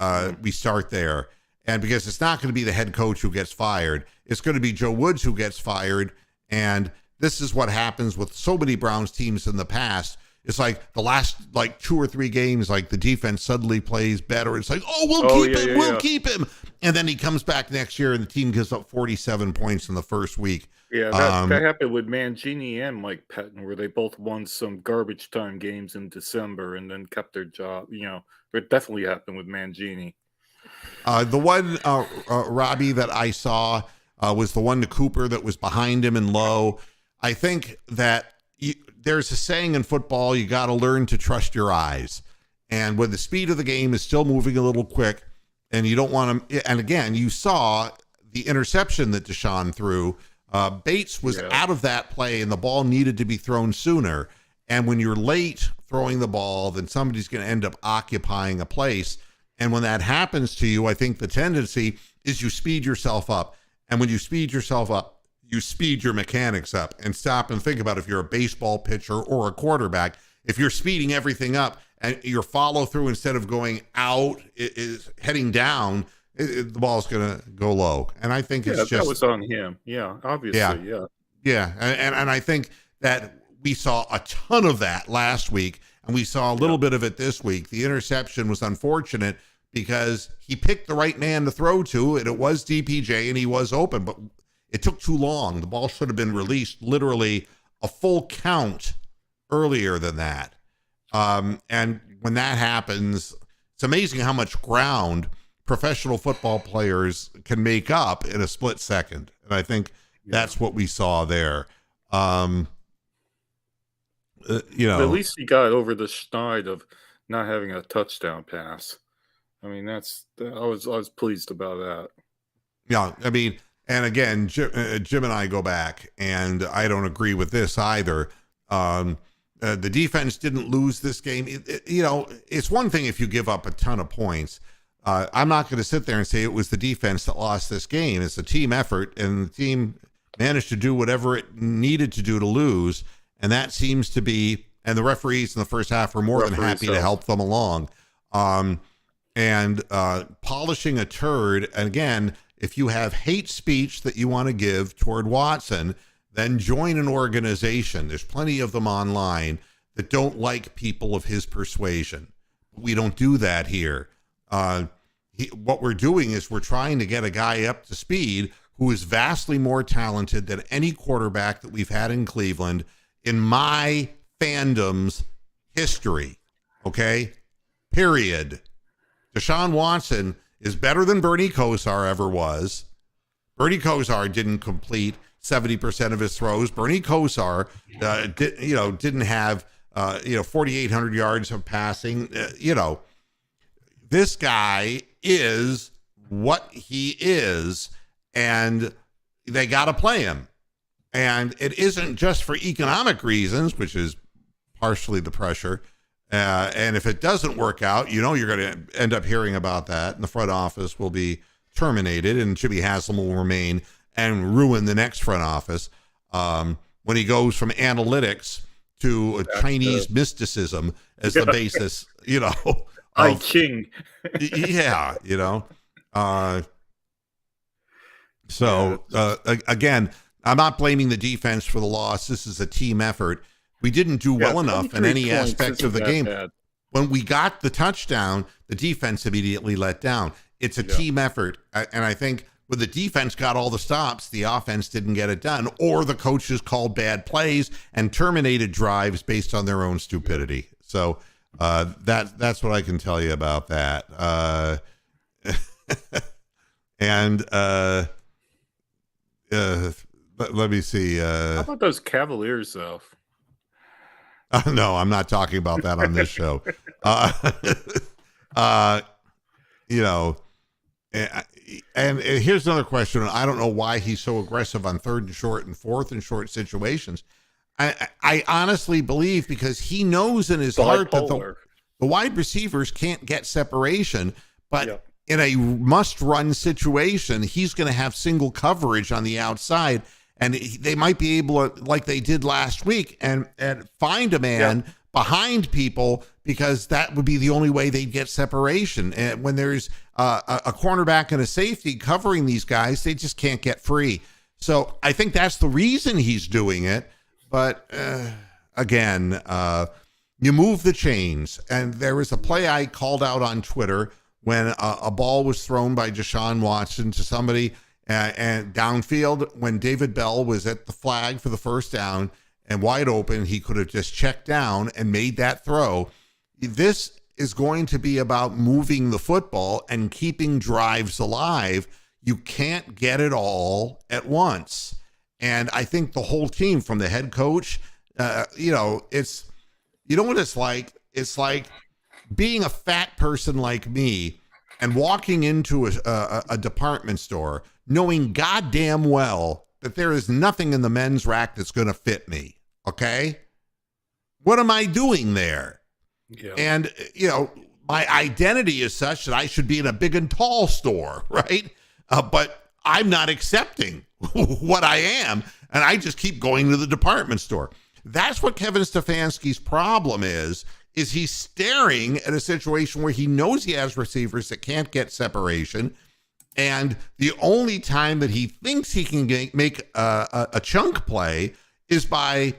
we start there. And because it's not going to be the head coach who gets fired, it's going to be Joe Woods who gets fired. And this is what happens with so many Browns teams in the past. It's like the last 2 or 3 games, like the defense suddenly plays better. It's like, we'll keep him. And then he comes back next year and the team gives up 47 points in the first week. Yeah, that happened with Mangini and Mike Patton, where they both won some garbage time games in December and then kept their job. It definitely happened with Mangini. The one, Robbie, that I saw was the one to Cooper that was behind him and low. I think that there's a saying in football, you got to learn to trust your eyes. And when the speed of the game is still moving a little quick and you don't want to, and again, you saw the interception that Deshaun threw. Bates was out of that play and the ball needed to be thrown sooner. And when you're late throwing the ball, then somebody's going to end up occupying a place. And when that happens to you, I think the tendency is you speed yourself up. And when you speed yourself up, you speed your mechanics up. And stop and think about if you're a baseball pitcher or a quarterback, if you're speeding everything up and your follow through instead of going out is heading down, the ball's going to go low. And I think it's just... that was on him. Yeah, obviously, Yeah, and I think that we saw a ton of that last week, and we saw a little bit of it this week. The interception was unfortunate because he picked the right man to throw to, and it was DPJ, and he was open, but it took too long. The ball should have been released literally a full count earlier than that. And when that happens, it's amazing how much ground professional football players can make up in a split second. And I think that's what we saw there. At least he got over the schneid of not having a touchdown pass. I mean, I was pleased about that. Yeah, I mean, and again, Jim and I go back, and I don't agree with this either. The defense didn't lose this game. It's one thing if you give up a ton of points. I'm not going to sit there and say it was the defense that lost this game. It's a team effort, and the team managed to do whatever it needed to do to lose. And that seems to be, and the referees in the first half were more than happy to help them along. And polishing a turd. And again, if you have hate speech that you want to give toward Watson, then join an organization. There's plenty of them online that don't like people of his persuasion. We don't do that here. What we're doing is we're trying to get a guy up to speed who is vastly more talented than any quarterback that we've had in Cleveland in my fandom's history. Okay? Period. Deshaun Watson is better than Bernie Kosar ever was. Bernie Kosar didn't complete 70% of his throws. Bernie Kosar didn't have 4,800 yards of passing. This guy is what he is, and they got to play him. And it isn't just for economic reasons, which is partially the pressure. And if it doesn't work out, you're going to end up hearing about that, and the front office will be terminated, and Jimmy Haslam will remain and ruin the next front office when he goes from analytics to a Chinese mysticism as the basis, I Ching. Yeah, again, I'm not blaming the defense for the loss. This is a team effort. We didn't do well enough in any aspect of the game. Bad. When we got the touchdown, the defense immediately let down. It's a team effort. And I think when the defense got all the stops, the offense didn't get it done, or the coaches called bad plays and terminated drives based on their own stupidity. So that's what I can tell you about that. Let me see. How about those Cavaliers, though? No, I'm not talking about that on this show. And here's another question. I don't know why he's so aggressive on 3rd and short and 4th and short situations. I honestly believe because he knows in his heart that the wide receivers can't get separation, but in a must-run situation, he's going to have single coverage on the outside, and they might be able to, like they did last week, and find a man behind people, because that would be the only way they'd get separation. And when there's a cornerback and a safety covering these guys, they just can't get free. So I think that's the reason he's doing it. But again, you move the chains. And there was a play I called out on Twitter when a ball was thrown by Deshaun Watson to somebody and downfield, when David Bell was at the flag for the first down and wide open, he could have just checked down and made that throw. This is going to be about moving the football and keeping drives alive. You can't get it all at once. And I think the whole team, from the head coach, what it's like? It's like being a fat person like me and walking into a department store knowing goddamn well that there is nothing in the men's rack that's going to fit me. Okay? What am I doing there? Yeah. And, my identity is such that I should be in a big and tall store, right? But I'm not accepting what I am, and I just keep going to the department store. That's what Kevin Stefanski's problem is he's staring at a situation where he knows he has receivers that can't get separation, and the only time that he thinks he can make a chunk play is by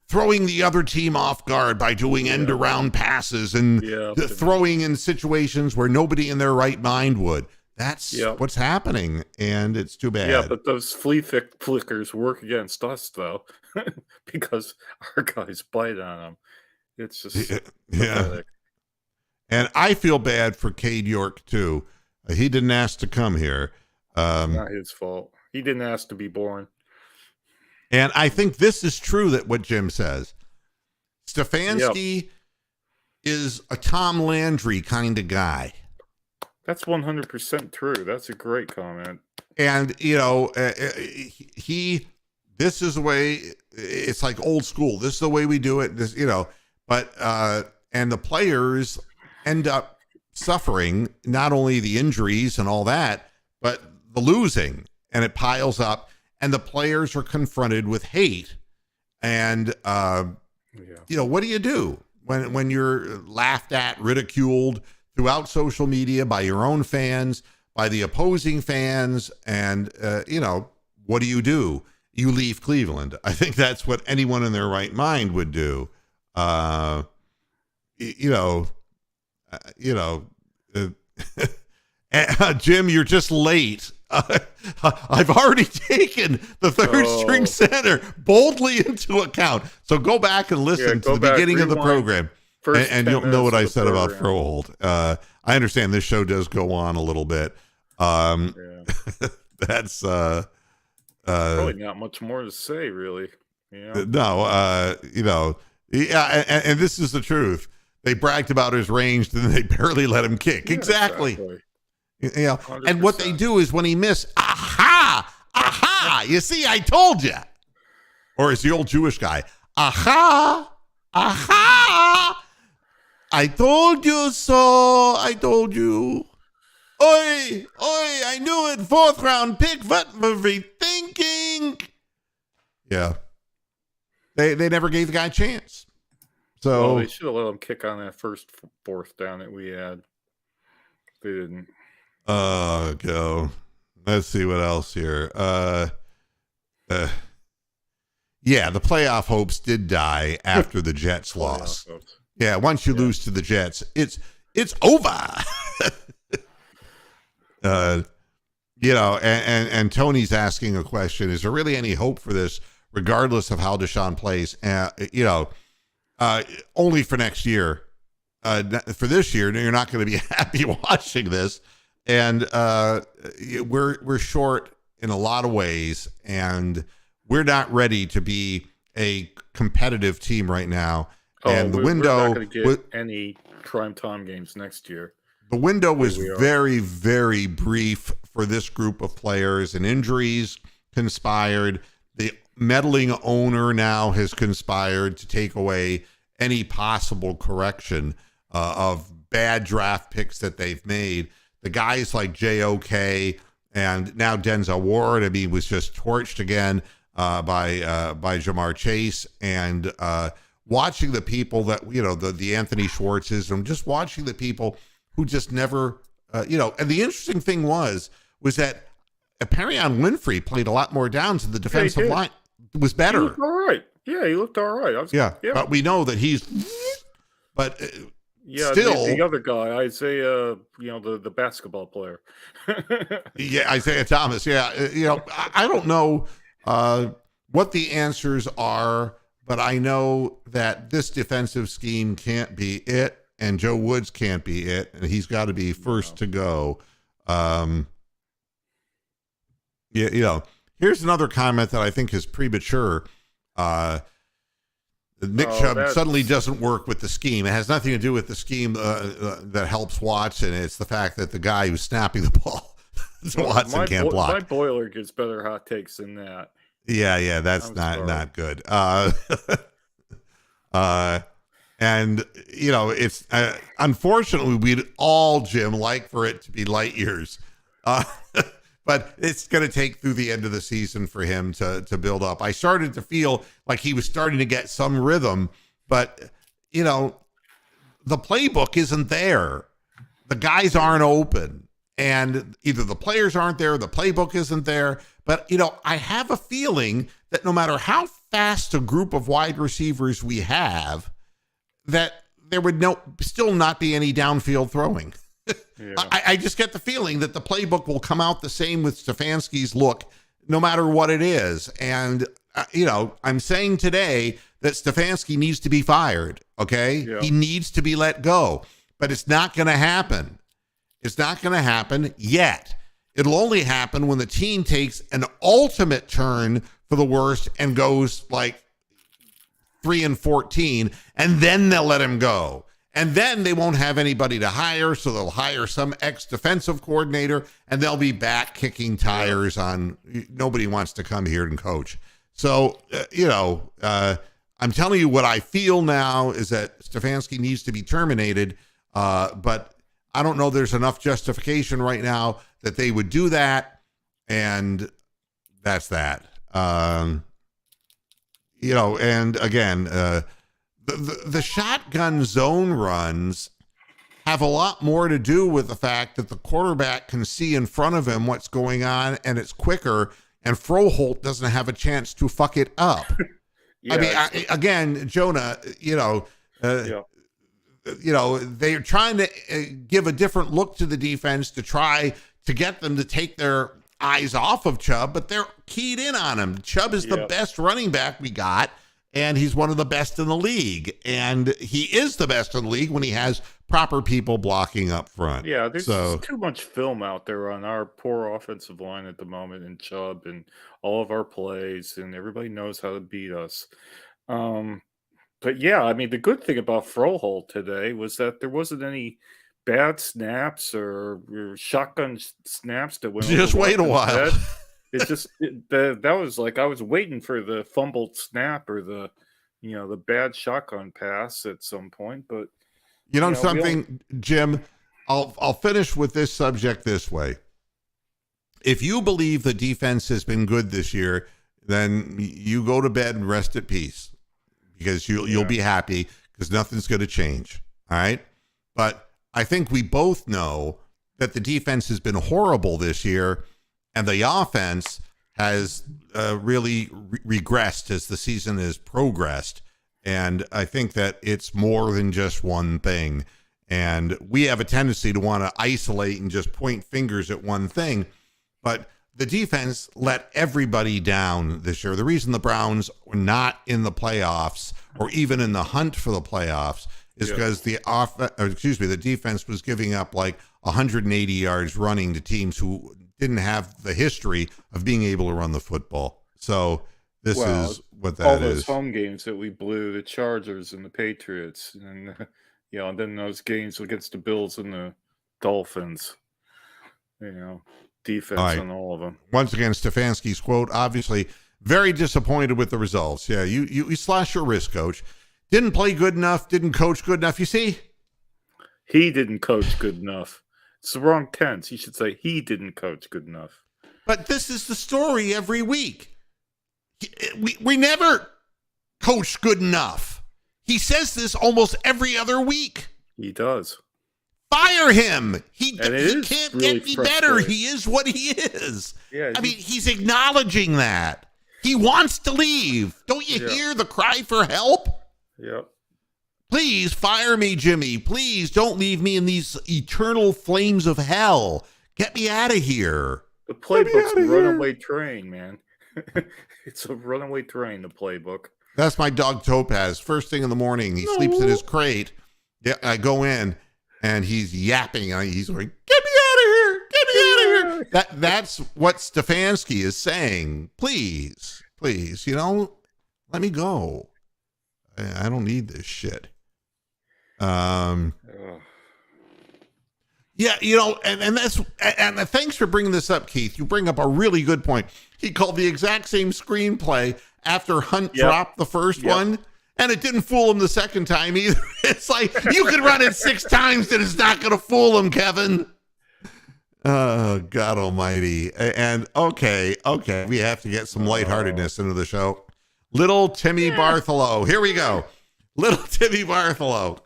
throwing the other team off guard, by doing end-around passes and throwing in situations where nobody in their right mind would. That's what's happening, and it's too bad. Yeah, but those flea flickers work against us, though, because our guys bite on them. It's just pathetic. And I feel bad for Cade York, too. He didn't ask to come here. Not his fault. He didn't ask to be born. And I think this is true, that what Jim says. Stefanski is a Tom Landry kind of guy. That's 100% true. That's a great comment. And, this is the way, it's like old school. This is the way we do it. But the players end up suffering not only the injuries and all that, but the losing, and it piles up. and the players are confronted with hate. And, what do you do when you're laughed at, ridiculed throughout social media by your own fans, by the opposing fans? And, what do? You leave Cleveland. I think that's what anyone in their right mind would do. Jim, you're just late. I've already taken the third string center boldly into account. So go back and listen to the beginning of the program, and you'll know what I said about Froholt. I understand this show does go on a little bit. That's probably not much more to say, really. No, and this is the truth. They bragged about his range, and they barely let him kick. Yeah, exactly. And what they do is when he missed, aha, you see, I told you. Or as the old Jewish guy, aha, I told you so, I told you. Oi, I knew it, 4th round pick, what were we thinking? Yeah. They never gave the guy a chance. So they should have let him kick on that first 4th down that we had. They didn't. Go. Let's see what else here. The playoff hopes did die after the Jets loss. Yeah, once you lose to the Jets, it's over. And Tony's asking a question: is there really any hope for this, regardless of how Deshaun plays? Only for next year. For this year, you're not going to be happy watching this. And we're short in a lot of ways, and we're not ready to be a competitive team right now. And we're not going to get any primetime games next year. The window was very, very brief for this group of players, and injuries conspired. The meddling owner now has conspired to take away any possible correction of bad draft picks that they've made. The guys like JOK and now Denzel Ward, was just torched again by Jamar Chase. And watching the people that, the Anthony Schwartzes, and just watching the people who just never, and the interesting thing was that Perion Winfrey played a lot more downs, and the defensive line was better. He looked all right. Yeah, he looked all right. But we know that he's, but still the other guy, Isaiah, the basketball player. Isaiah Thomas. I don't know what the answers are, but I know that this defensive scheme can't be it, and Joe Woods can't be it, and he's got to be first to go. Here's another comment that I think is premature. Nick Chubb suddenly doesn't work with the scheme. It has nothing to do with the scheme that helps Watson. It's the fact that the guy who's snapping the ball to Watson can't block. My boiler gets better hot takes than that. Yeah, that's not good. And it's unfortunately we'd all, Jim, like for it to be light years. But it's going to take through the end of the season for him to build up. I started to feel like he was starting to get some rhythm, but, the playbook isn't there. The guys aren't open, and either the players aren't there, the playbook isn't there. But, I have a feeling that no matter how fast a group of wide receivers we have, that there would still not be any downfield throwing. Yeah. I just get the feeling that the playbook will come out the same with Stefanski's look, no matter what it is. And, I'm saying today that Stefanski needs to be fired, okay? Yeah. He needs to be let go. But it's not going to happen. It's not going to happen yet. It'll only happen when the team takes an ultimate turn for the worst and goes like 3-14, and then they'll let him go. And then they won't have anybody to hire, so they'll hire some ex-defensive coordinator, and they'll be back kicking tires on nobody wants to come here and coach. So, I'm telling you what I feel now is that Stefanski needs to be terminated, but I don't know there's enough justification right now that they would do that, and that's that. Um, and again, the shotgun zone runs have a lot more to do with the fact that the quarterback can see in front of him what's going on, and it's quicker, and Froholt doesn't have a chance to fuck it up. Yeah, I mean, again, Jonah, they're trying to give a different look to the defense to try to get them to take their eyes off of Chubb, but they're keyed in on him. Chubb is the best running back we got, and he's one of the best in the league. And he is the best in the league when he has proper people blocking up front. Yeah, there's too much film out there on our poor offensive line at the moment, and Chubb and all of our plays, and everybody knows how to beat us. But yeah, I mean, the good thing about Froholt today was that there wasn't any bad snaps or shotgun snaps that went. Just wait a while. That was like I was waiting for the fumbled snap or the bad shotgun pass at some point. But something, Jim, I'll finish with this subject this way. If you believe the defense has been good this year, then you go to bed and rest at peace, because you'll be happy, because nothing's going to change. All right. But I think we both know that the defense has been horrible this year, and the offense has really regressed as the season has progressed. And I think that it's more than just one thing. And we have a tendency to want to isolate and just point fingers at one thing. But the defense let everybody down this year. The reason the Browns were not in the playoffs or even in the hunt for the playoffs is because the defense was giving up like 180 yards running to teams who didn't have the history of being able to run the football. So this is what that is. All those home games that we blew, the Chargers and the Patriots, and and then those games against the Bills and the Dolphins. Defense on all of them. Once again, Stefanski's quote, obviously very disappointed with the results. Yeah, you slash your wrist, coach. Didn't play good enough, didn't coach good enough. You see? He didn't coach good enough. It's the wrong tense. He should say he didn't coach good enough. But this is the story every week. We never coach good enough. He says this almost every other week. He does. Fire him. He can't really get any better. He is what he is. Yeah, I mean, he's acknowledging that. He wants to leave. Don't you hear the cry for help? Yep. Please fire me, Jimmy. Please don't leave me in these eternal flames of hell. Get me out of here. The playbook's a runaway train, man. It's a runaway train, the playbook. That's my dog Topaz. First thing in the morning, he sleeps in his crate. Yeah, I go in, and he's yapping. He's going, get me out of here. Get me out of here. That's what Stefanski is saying. Please, let me go. I don't need this shit. Yeah, and thanks for bringing this up, Keith. You bring up a really good point. He called the exact same screenplay after Hunt dropped the first one, and it didn't fool him the second time either. It's like, you can run it 6 times and it's not going to fool him, Kevin. Oh, God almighty. And okay, we have to get some lightheartedness into the show. Little Timmy Bartholow. Here we go. Little Timmy Bartholow.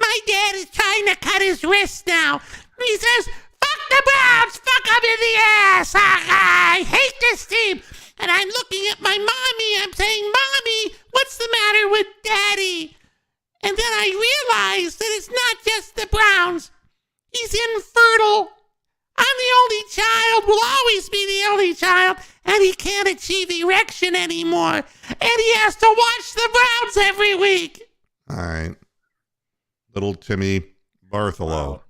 My dad is trying to cut his wrist now. He says, fuck the Browns, fuck them in the ass. I hate this team. And I'm looking at my mommy. I'm saying, Mommy, what's the matter with Daddy? And then I realized that it's not just the Browns. He's infertile. I'm the only child, will always be the only child, and he can't achieve erection anymore. And he has to watch the Browns every week. All right. Little Timmy Bartholow. Wow.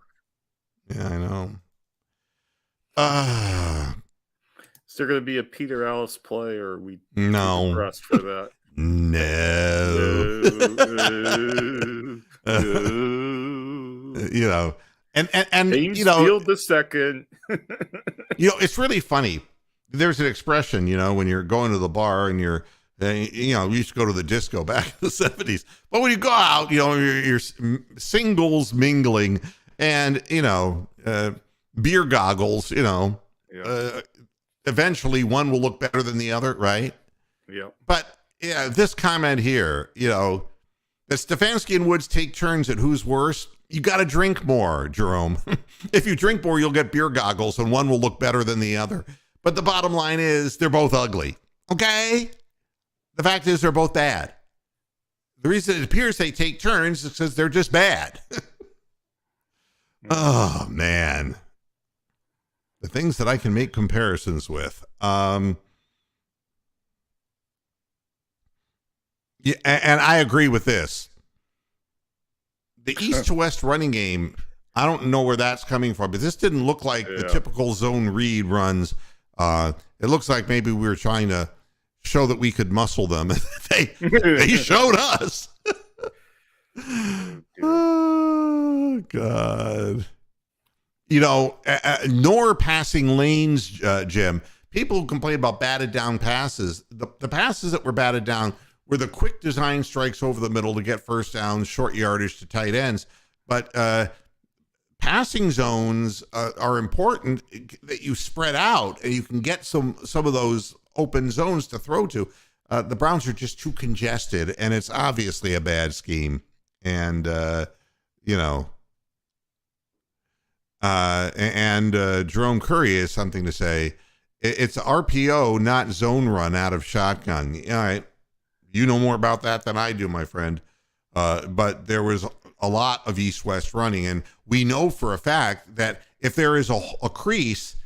Yeah, I know. Is there going to be a Peter Alice play, or are we no pressed for that? No. And James Field the second. It's really funny. There's an expression, when you're going to the bar and you're, we used to go to the disco back in the 70s. But when you go out, you're singles mingling and, beer goggles, eventually one will look better than the other, right? Yep. But yeah, this comment here, that Stefanski and Woods take turns at who's worse. You got to drink more, Jerome. If you drink more, you'll get beer goggles and one will look better than the other. But the bottom line is they're both ugly. Okay? The fact is they're both bad. The reason it appears they take turns is because they're just bad. Oh, man. The things that I can make comparisons with. Yeah, and I agree with this. The east to west running game, I don't know where that's coming from, but this didn't look like the typical zone read runs. It looks like maybe we were trying to show that we could muscle them. They showed us. Oh, God. Nor passing lanes, Jim. People complain about batted down passes. The passes that were batted down were the quick design strikes over the middle to get first downs, short yardage to tight ends. But passing zones are important that you spread out and you can get some of those open zones to throw to. The Browns are just too congested, and it's obviously a bad scheme. And, Jerome Curry has something to say. It's RPO, not zone run out of shotgun. All right. You know more about that than I do, my friend. But there was a lot of east-west running, and we know for a fact that if there is a crease,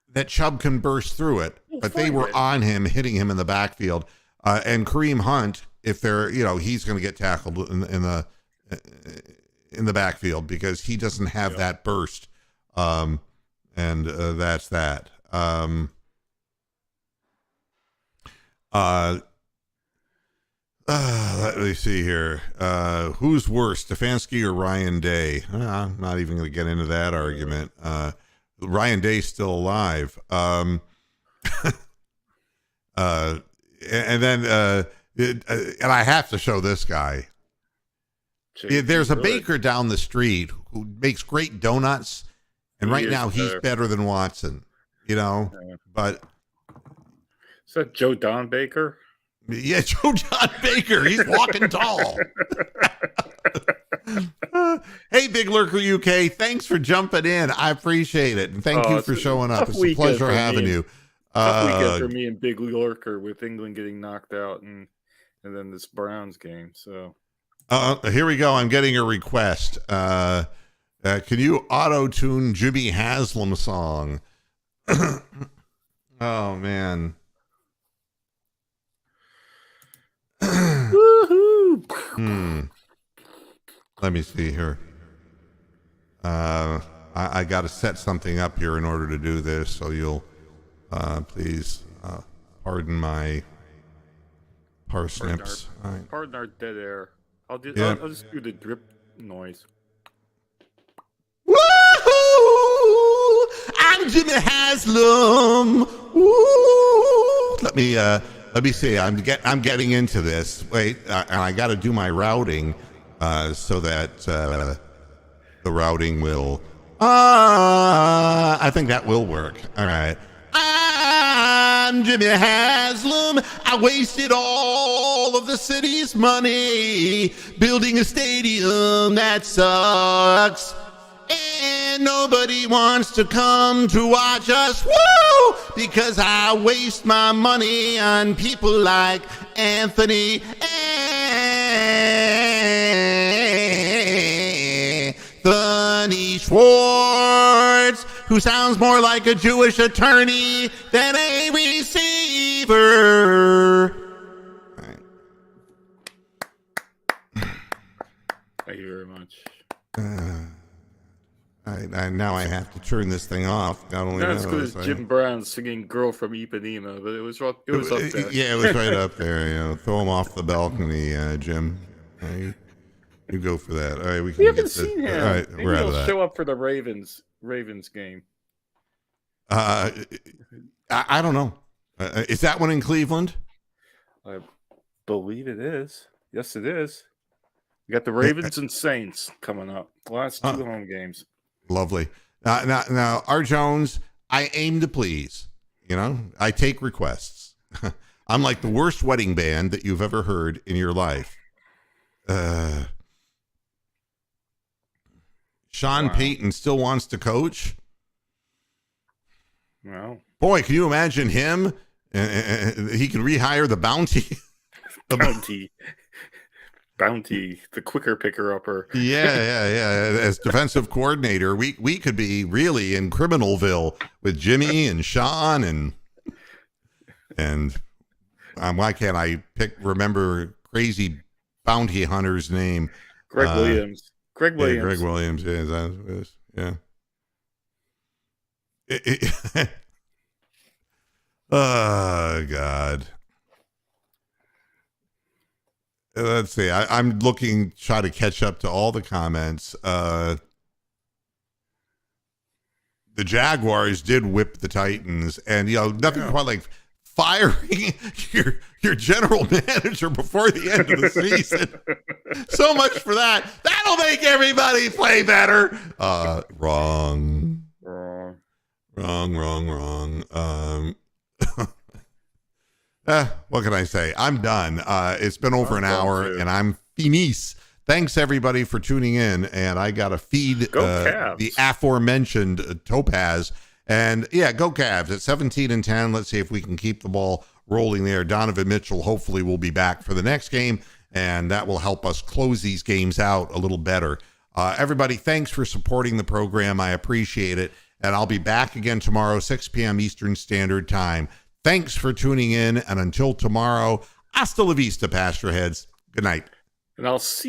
that Chubb can burst through it. But they were on him, hitting him in the backfield. And Kareem Hunt, if they're, he's going to get tackled in the backfield because he doesn't have that burst. And that's that. Let me see here. Who's worse, Stefanski or Ryan Day? I'm not even going to get into that argument. Ryan Day's still alive. And I have to show this guy. There's a baker down the street who makes great donuts, and right now he's better than Watson. But is that Joe Don Baker? Yeah, Joe John Baker. He's walking tall. Hey, Big Lurker UK. Thanks for jumping in. I appreciate it. And thank you for showing up. It's a pleasure having you. Tough weekend for me and Big Lurker with England getting knocked out and then this Browns game. So here we go. I'm getting a request. Can you auto-tune Jimmy Haslam song? Oh, man. Let me see here. I got to set something up here in order to do this, so you'll please pardon my parsnips. Pardon our dead air. I'll just do the drip noise. Woohoo! I'm Jimmy Haslam. Woo! Let me see. I'm getting into this. Wait, and I got to do my routing so that the routing will. I think that will work. All right. I'm Jimmy Haslam. I wasted all of the city's money building a stadium that sucks. And nobody wants to come to watch us, woo! Because I waste my money on people like Anthony Schwartz, who sounds more like a Jewish attorney than a receiver. Right. Thank you very much. Now I have to turn this thing off. God only knows. That's good as Jim Brown singing "Girl from Ipanema," but it was up there. Yeah, it was right up there. Throw him off the balcony, Jim. You go for that. All right, we haven't seen him. All right, maybe we're out he'll of that. Show up for the Ravens game. I don't know. Is that one in Cleveland? I believe it is. Yes, it is. You got the Ravens and Saints coming up. Last two home games. Lovely. Now, R. Jones, I aim to please. I take requests. I'm like the worst wedding band that you've ever heard in your life. Sean Payton still wants to coach. Well, boy, can you imagine him? He could rehire the Bounty. Bounty, the quicker picker upper. Yeah. As defensive coordinator, we could be really in Criminalville with Jimmy and Sean and why can't I remember crazy bounty hunter's name? Greg Williams. Greg Williams. Yeah, Greg Williams. Yeah, yeah. Oh God. Let's see. I'm looking, try to catch up to all the comments. The Jaguars did whip the Titans, and nothing quite like firing your general manager before the end of the season. So much for that. That'll make everybody play better. Wrong. What can I say? I'm done. It's been over an hour, and I'm finis. Thanks, everybody, for tuning in. And I got to feed the aforementioned Topaz. And, yeah, go Cavs at 17-10. Let's see if we can keep the ball rolling there. Donovan Mitchell hopefully will be back for the next game, and that will help us close these games out a little better. Everybody, thanks for supporting the program. I appreciate it. And I'll be back again tomorrow, 6 p.m. Eastern Standard Time. Thanks for tuning in, and until tomorrow, hasta la vista, Pasture Heads. Good night. And I'll see